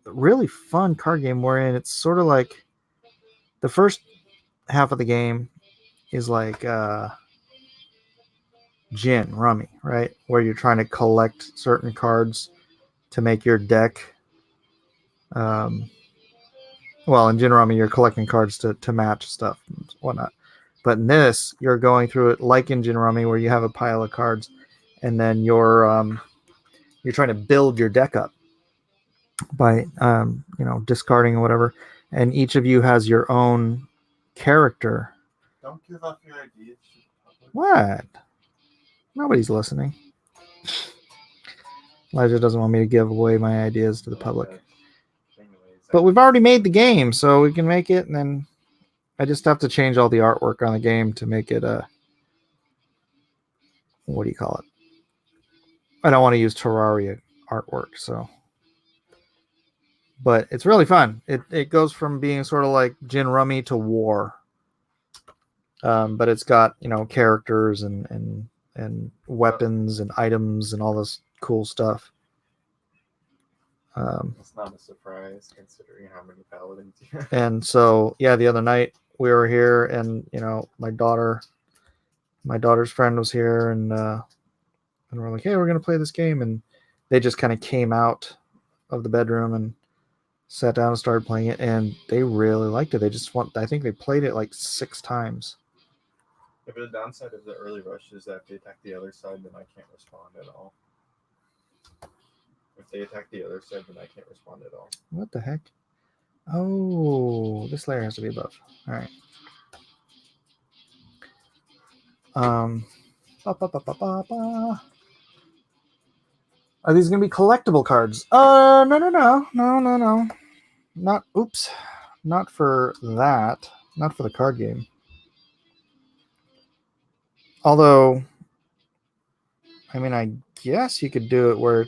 really fun card game wherein it's sort of like the first half of the game is like gin rummy, right, where you're trying to collect certain cards to make your deck. Well, in gin rummy you're collecting cards to match stuff and whatnot, but in this you're going through it like in gin rummy where you have a pile of cards and then you're trying to build your deck up by discarding or whatever, and each of you has your own character. Don't give up your ideas to the public. What? Nobody's listening. Elijah doesn't want me to give away my ideas to the public. But we've already made the game, so we can make it, and then I just have to change all the artwork on the game to make it what do you call it? I don't want to use Terraria artwork, so. But it's really fun. It goes from being sort of like gin rummy to war. But it's got, characters and weapons and items and all this cool stuff. It's not a surprise considering how many paladins you have. And so, yeah, the other night we were here, and my daughter's friend was here, and we're like, hey, we're gonna play this game, and they just kind of came out of the bedroom and sat down and started playing it, and they really liked it. I think they played it like 6 times. If the downside of the early rush is that if they attack the other side, then I can't respond at all. If they attack the other side, then I can't respond at all. What the heck? Oh, this layer has to be above. All right. Are these going to be collectible cards? No. Not for that. Not for the card game. Although, I guess you could do it where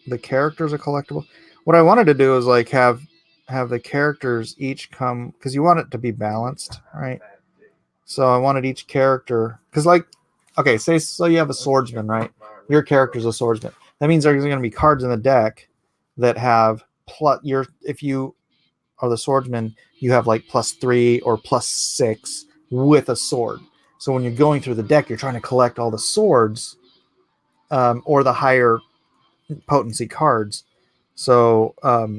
the characters are collectible. What I wanted to do is like have the characters each come, because you want it to be balanced, right? So I wanted each character, because so you have a swordsman, right? Your character's a swordsman. That means there's going to be cards in the deck that have if you are the swordsman, you have like +3 or +6 with a sword. So when you're going through the deck, you're trying to collect all the swords or the higher potency cards. So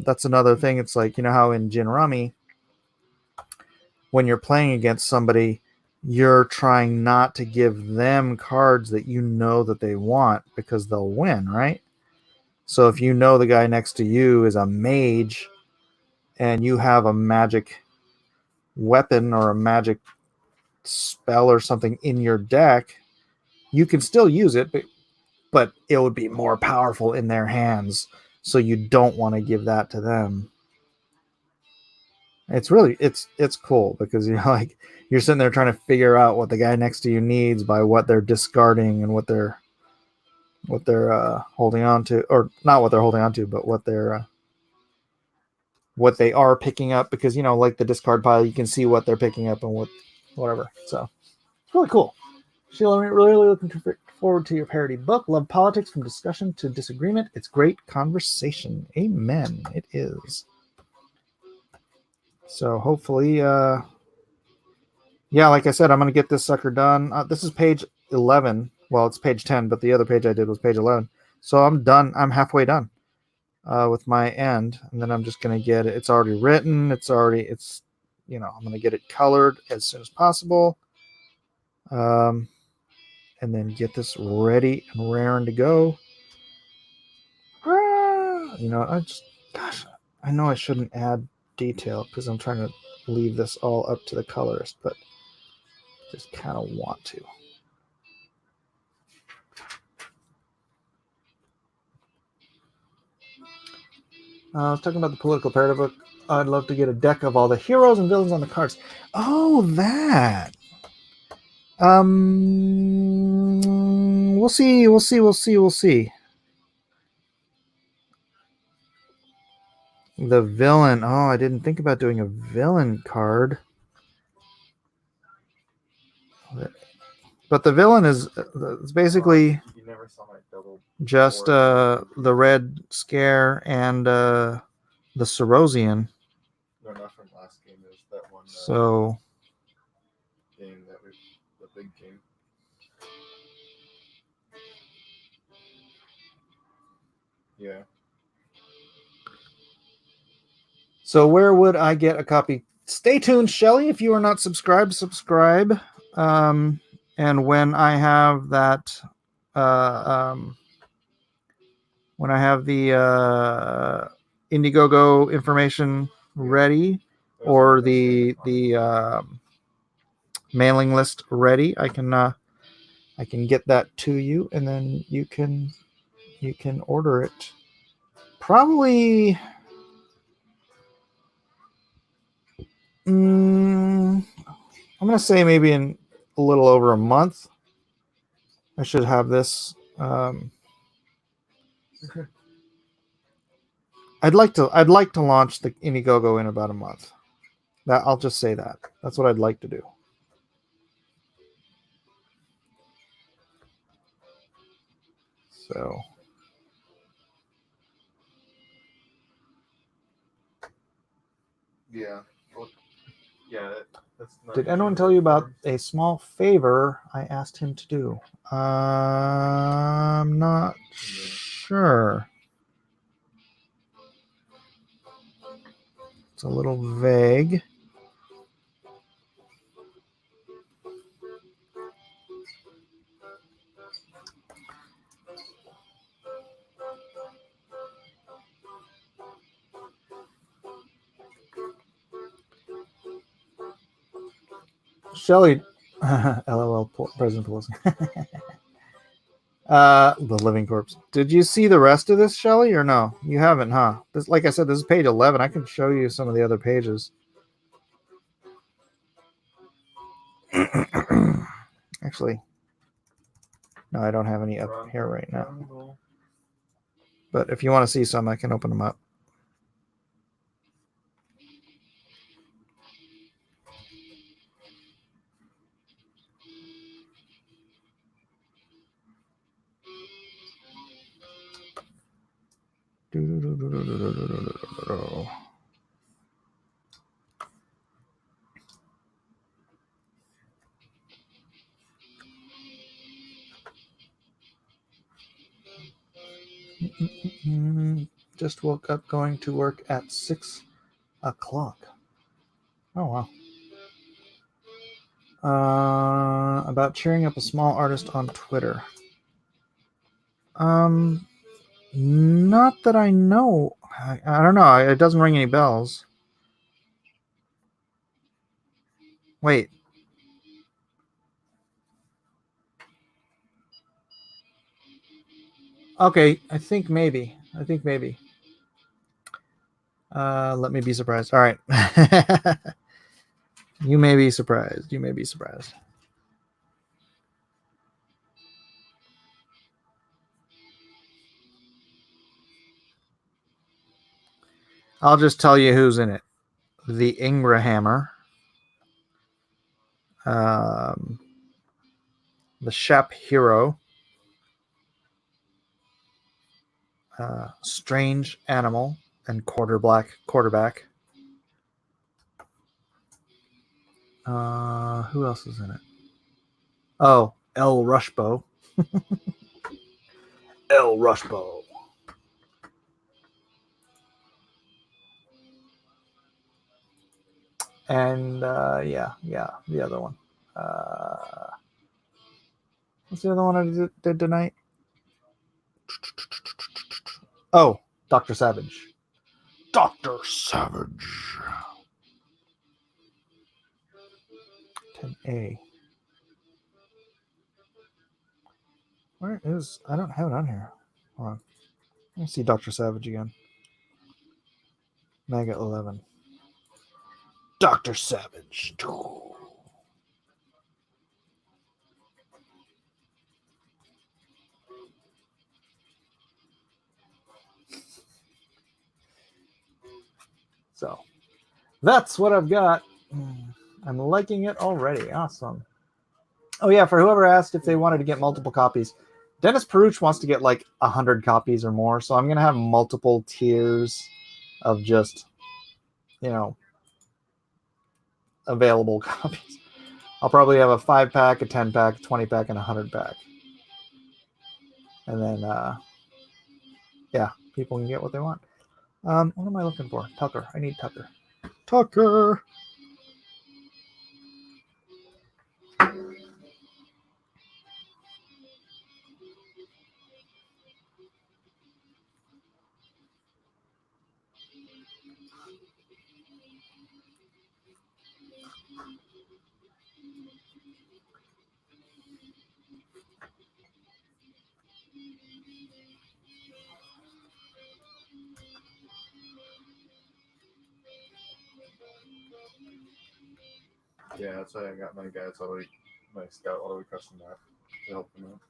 that's another thing. It's like, how in Gin Rummy, when you're playing against somebody, you're trying not to give them cards that that they want, because they'll win, right? So if the guy next to you is a mage and you have a magic weapon or a magic spell or something in your deck, you can still use it, but it would be more powerful in their hands. So you don't want to give that to them. It's really, it's cool, because you're sitting there trying to figure out what the guy next to you needs by what they're discarding and what they're holding on to, or not what they're holding on to, but what they are picking up, because like the discard pile, you can see what they're picking up and whatever. So it's really cool. Sheila, I'm really looking forward to your parody book. Love politics from discussion to disagreement. It's great conversation. Amen. It is. So hopefully, like I said, I'm going to get this sucker done. This is page 11. Well, it's page 10, but the other page I did was page 11. So I'm done. I'm halfway done with my end. And then I'm just going to get it. It's already written. I'm going to get it colored as soon as possible. And then get this ready and raring to go. I know I shouldn't add detail because I'm trying to leave this all up to the colorist, but just kind of want to. I was talking about the political parody book. I'd love to get a deck of all the heroes and villains on the cards. Oh, that. We'll see. We'll see. We'll see. We'll see. The villain. Oh, I didn't think about doing a villain card. But the villain is it's basically You never saw my double. just the Red Scare and the Sorosian. No, not from last game. It was that one So game that we, the big game. Yeah. So where would I get a copy? Stay tuned, Shelly. If you are not subscribed, subscribe. And when I have that, when I have the Indiegogo information ready, or the mailing list ready, I can get that to you, and then you can order it. Probably. I'm gonna say maybe in a little over a month. I should have this. I'd like to launch the Indiegogo in about a month. That I'll just say that. That's what I'd like to do. So. Yeah. Well, yeah. That's not Did anyone tell you about a small favor I asked him to do? I'm not sure. It's a little vague. Shelly, LOL, President Pelosi. The Living Corpse. Did you see the rest of this, Shelly, or no? You haven't, huh? This, like I said, this is page 11. I can show you some of the other pages. Actually, no, I don't have any up here right now. But if you want to see some, I can open them up. Just woke up, going to work at 6 o'clock. Oh, wow. About cheering up a small artist on Twitter. Not that I know. I don't know. It doesn't ring any bells. Wait. Okay, I think maybe. Let me be surprised. All right. You may be surprised. I'll just tell you who's in it. The Ingrahammer. The Shep Hero. Strange Animal and Quarterback. Who else is in it? Oh, El Rushbo. El Rushbo. And yeah, the other one. What's the other one I did tonight? Oh, Dr. Savage. Dr. Savage. 10A. Where is... I don't have it on here. Hold on. Let me see Dr. Savage again. Mega 11. Dr. Savage. So that's what I've got. I'm liking it already. Awesome. Oh yeah, for whoever asked if they wanted to get multiple copies, Dennis Peruch wants to get like 100 copies or more. So I'm going to have multiple tiers of just, available copies. I'll probably have a 5-pack, a 10-pack, a 20-pack, and a 100-pack. And then, yeah, people can get what they want. What am I looking for? Tucker. I need Tucker. Tucker! Yeah, that's why I got my guys all the way, my scout all the way across the map to help them out.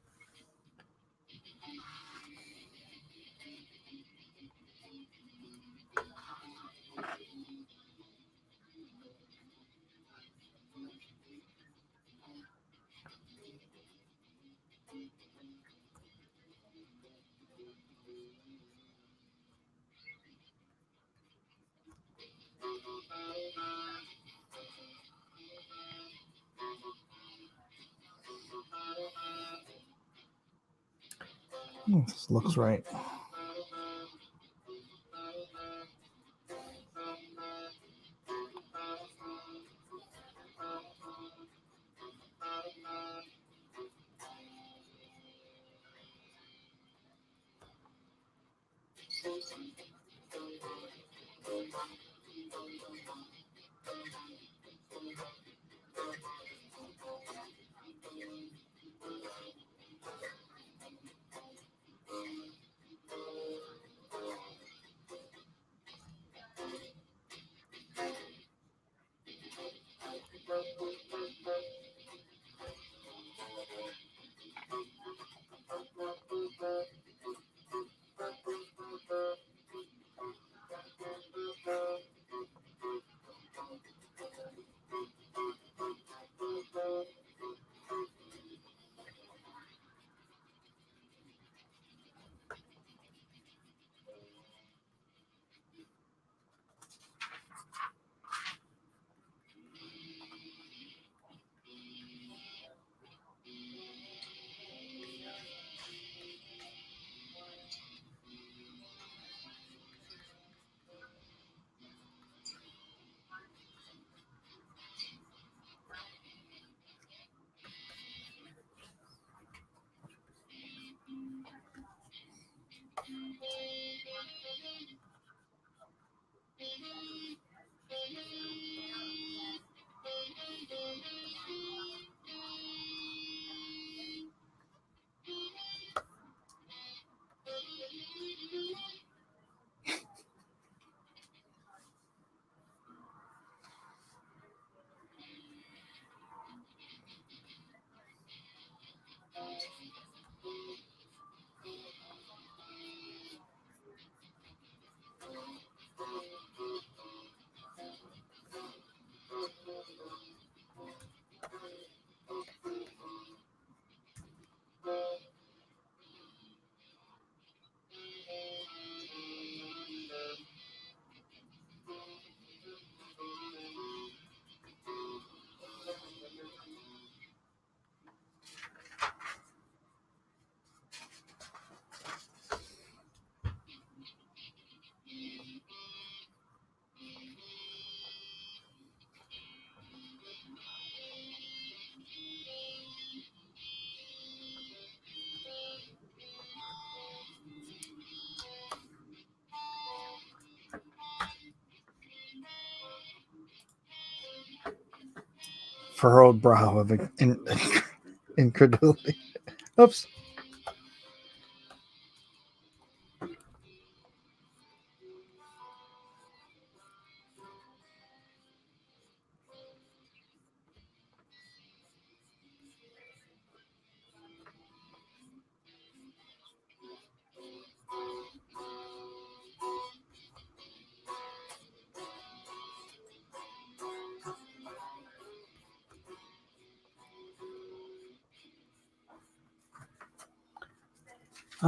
This looks right. Furrowed brow of incredulity. Oops. It's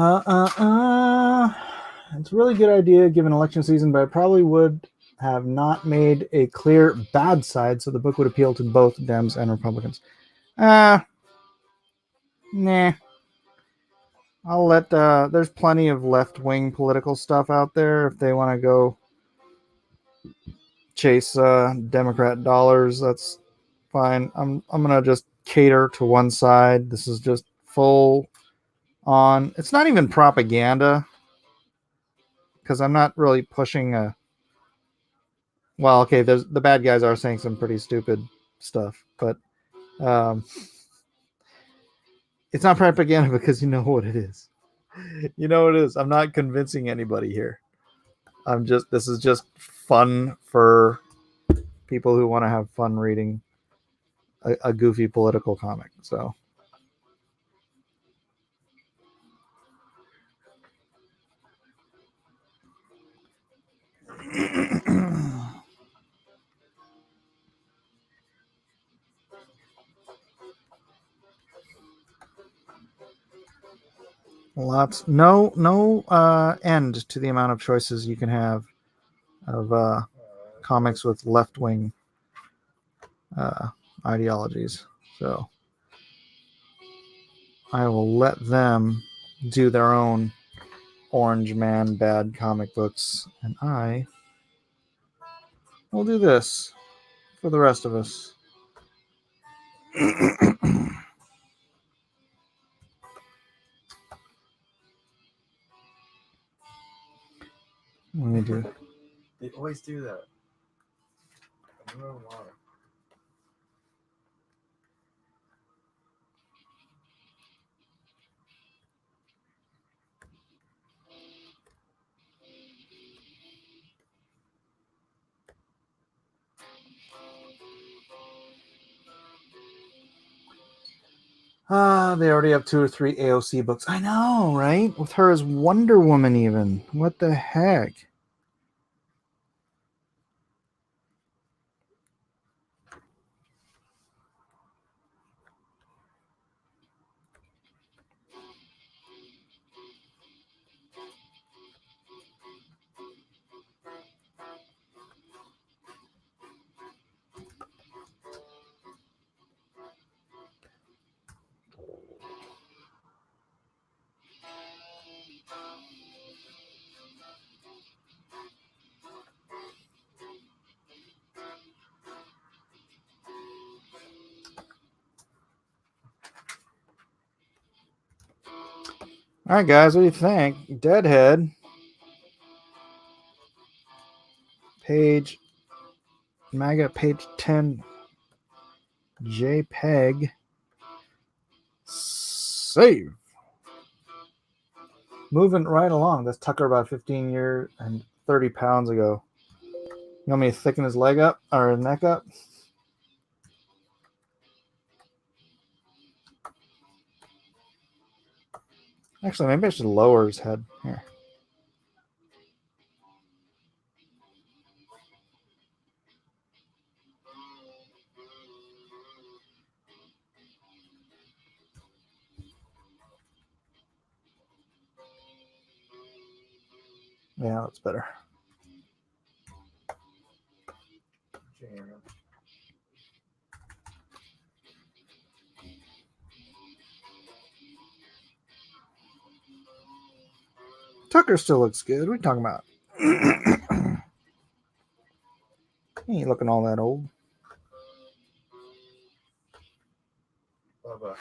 a really good idea given election season, but I probably would have not made a clear bad side, so the book would appeal to both Dems and Republicans. Nah. I'll let. There's plenty of left-wing political stuff out there if they want to go chase Democrat dollars. That's fine. I'm gonna just cater to one side. This is just full on. It's not even propaganda because I'm not really pushing a. Well, okay, the bad guys are saying some pretty stupid stuff, but it's not propaganda because you know what it is. You know what it is. I'm not convincing anybody here. This is just fun for people who want to have fun reading a goofy political comic. So. No end to the amount of choices you can have of comics with left-wing ideologies. So I will let them do their own Orange Man bad comic books, and I will do this for the rest of us. Let me do. They always do that. I don't know why. They already have 2 or 3 AOC books. I know, right? With her as Wonder Woman, even. What the heck? All right, guys, what do you think? Deadhead, MAGA page 10, JPEG, save. Moving right along. That's Tucker about 15 years and 30 pounds ago. You want me to thicken his leg up or his neck up? Actually, maybe I should lower his head. Here. Yeah, that's better. Jam. Tucker still looks good. What are you talking about? He ain't looking all that old. Bubba.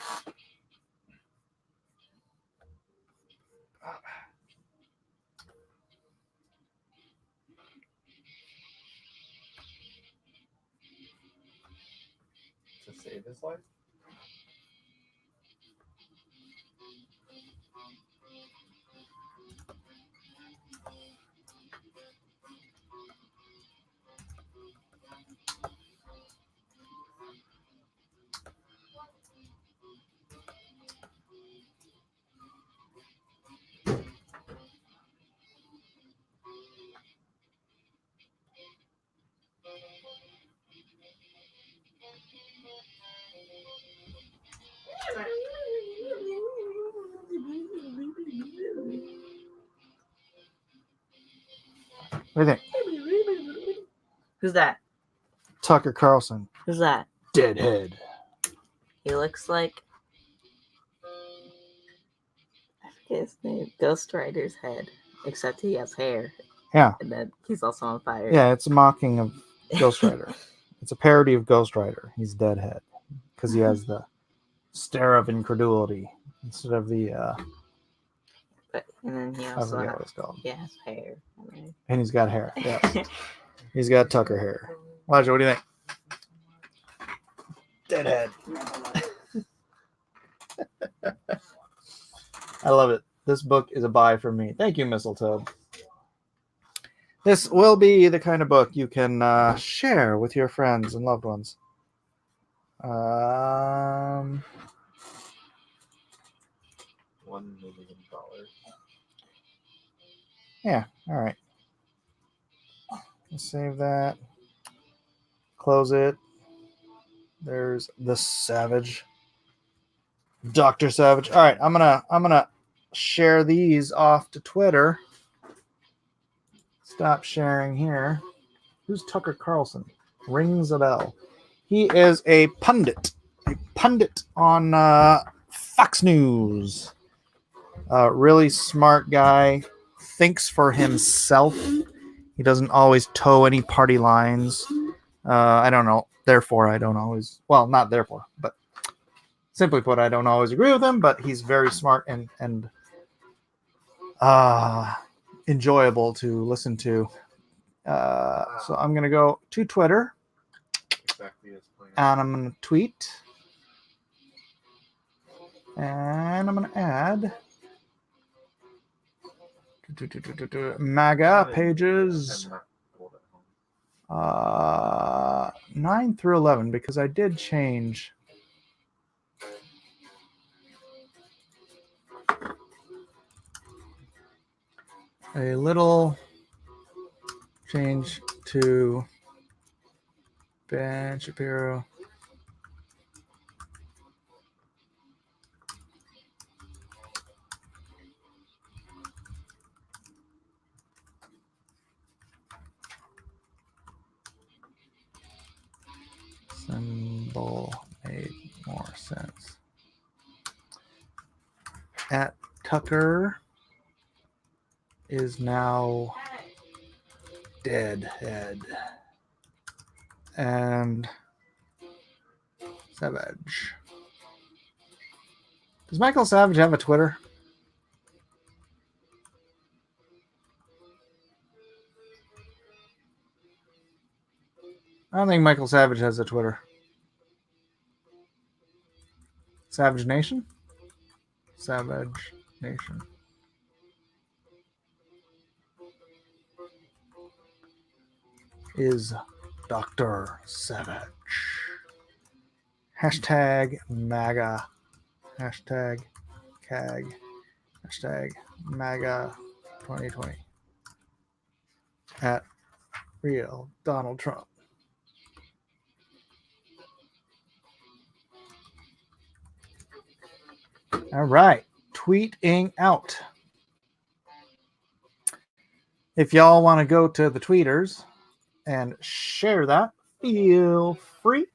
To save his life? What do you think? Who's that? Tucker Carlson. Who's that? Deadhead. He looks like I forget his name. Ghost Rider's head, except he has hair. Yeah. And then he's also on fire. Yeah, it's a mocking of Ghost Rider. It's a parody of Ghost Rider. He's Deadhead because he has the stare of incredulity instead of the But, and then he I also forget what it's called. he has hair. Right? And he's got hair. Yeah, he's got Tucker hair. Elijah, what do you think? Deadhead. I love it. This book is a buy for me. Thank you, Mistletoe. This will be the kind of book you can share with your friends and loved ones. $1 million. Yeah, all right. Let's save that. Close it. There's the Savage. Dr. Savage. All right, I'm gonna share these off to Twitter. Stop sharing here. Who's Tucker Carlson? Rings a bell. He is a pundit on Fox News. Really smart guy. Thinks for himself. He doesn't always toe any party lines. I don't know. Therefore, I don't always. Well, not therefore, but simply put, I don't always agree with him. But he's very smart and enjoyable to listen to. So I'm gonna go to Twitter. Exactly as planned. And I'm going to tweet. And I'm going to add MAGA pages 9 through 11 because I did change a little change to Ben Shapiro. Symbol made more sense. At Tucker is now Deadhead. And Savage. Does Michael Savage have a Twitter? I don't think Michael Savage has a Twitter. Savage Nation? Savage Nation. Is Dr. Savage. Hashtag MAGA. Hashtag CAG. Hashtag MAGA 2020. At Real Donald Trump. All right. Tweeting out. If y'all want to go to the tweeters and share that, feel free.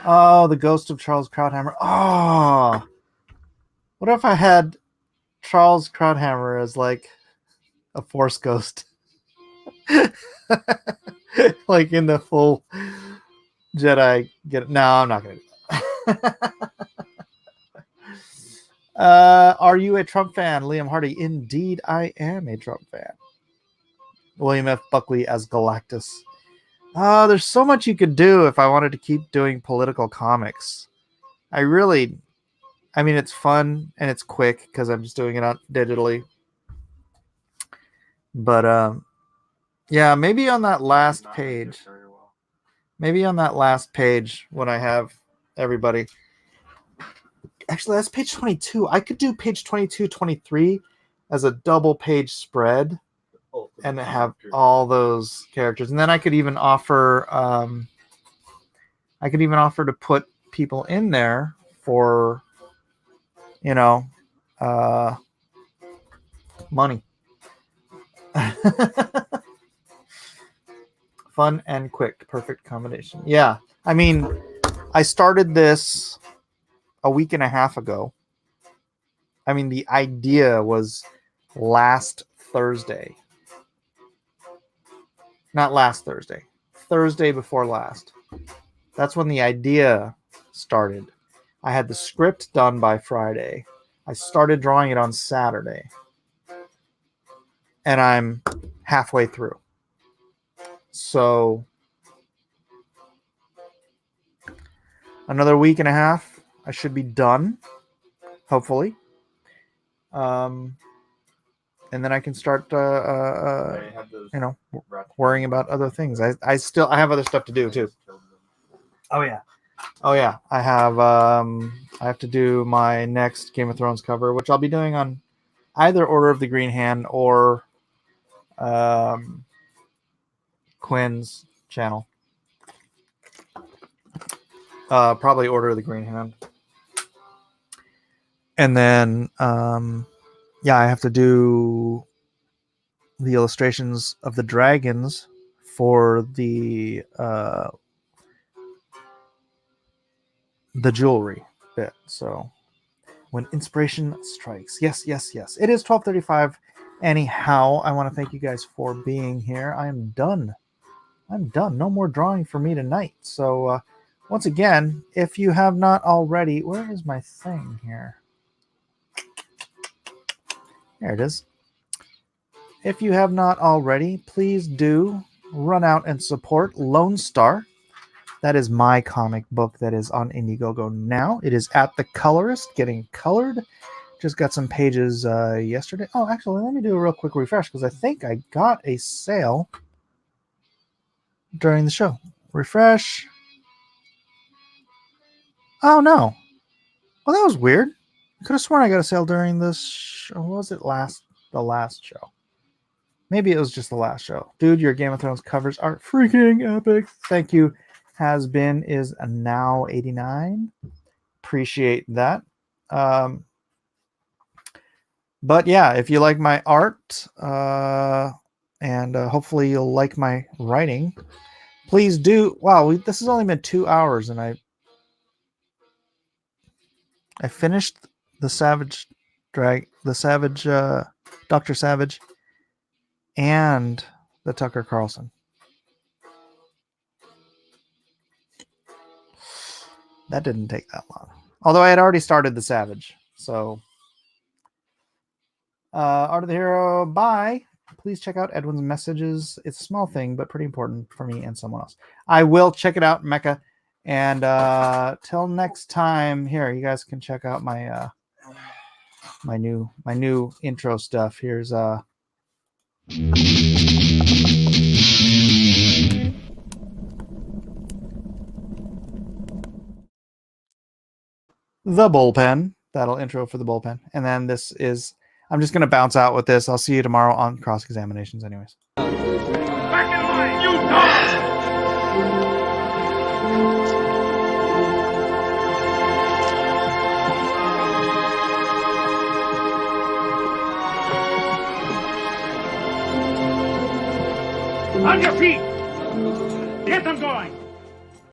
Oh, the ghost of Charles Krauthammer. Oh, what if I had Charles Krauthammer as like a Force ghost? Like in the full Jedi get it. No, I'm not going to do that. Are you a Trump fan? Liam Hardy. Indeed, I am a Trump fan. William F. Buckley as Galactus. There's so much you could do if I wanted to keep doing political comics. I mean, it's fun and it's quick because I'm just doing it on digitally. But yeah, maybe on that last page. Maybe on that last page when I have everybody. Actually, that's page 22. I could do page 22, 23 as a double page spread and have all those characters. And then I could even offer to put people in there for, money. Fun and quick, perfect combination. Yeah, I mean, I started this a week and a half ago. I mean, the idea was last Thursday. Not last Thursday. Thursday before last. That's when the idea started. I had the script done by Friday. I started drawing it on Saturday. And I'm halfway through. So another week and a half, I should be done, hopefully. And then I can start, worrying about other things. I have other stuff to do too. Oh yeah. I have to do my next Game of Thrones cover, which I'll be doing on either Order of the Green Hand or Quinn's channel. Probably Order of the Green Hand. And then I have to do the illustrations of the dragons for the jewelry bit. So when inspiration strikes. Yes. It is 12:35. Anyhow, I want to thank you guys for being here. I'm done. No more drawing for me tonight. So once again, if you have not already, where is my thing here? There it is. If you have not already, please do run out and support Lone Star. That is my comic book that is on Indiegogo now. It is at The Colorist, getting colored. Just got some pages yesterday. Oh, actually, let me do a real quick refresh because I think I got a sale during the show. Refresh. Oh, no. Well, that was weird. I could have sworn I got a sale during this show. Or was it the last show? Maybe it was just the last show. Dude, your Game of Thrones covers are freaking epic. Thank you. Has been is now 89. Appreciate that. But yeah, if you like my art and hopefully you'll like my writing, please do. Wow, this has only been 2 hours and I finished the Dr. Savage and the Tucker Carlson. That didn't take that long. Although I had already started the Savage. So Art of the Hero, bye. Please check out Edwin's messages. It's a small thing, but pretty important for me and someone else. I will check it out, Mecca. And till next time, here you guys can check out my my new intro stuff. Here's the bullpen. That'll intro for the bullpen. And then this is, I'm just going to bounce out with this. I'll see you tomorrow on cross examinations anyways. Back in line, you dogs! On your feet! Get them going!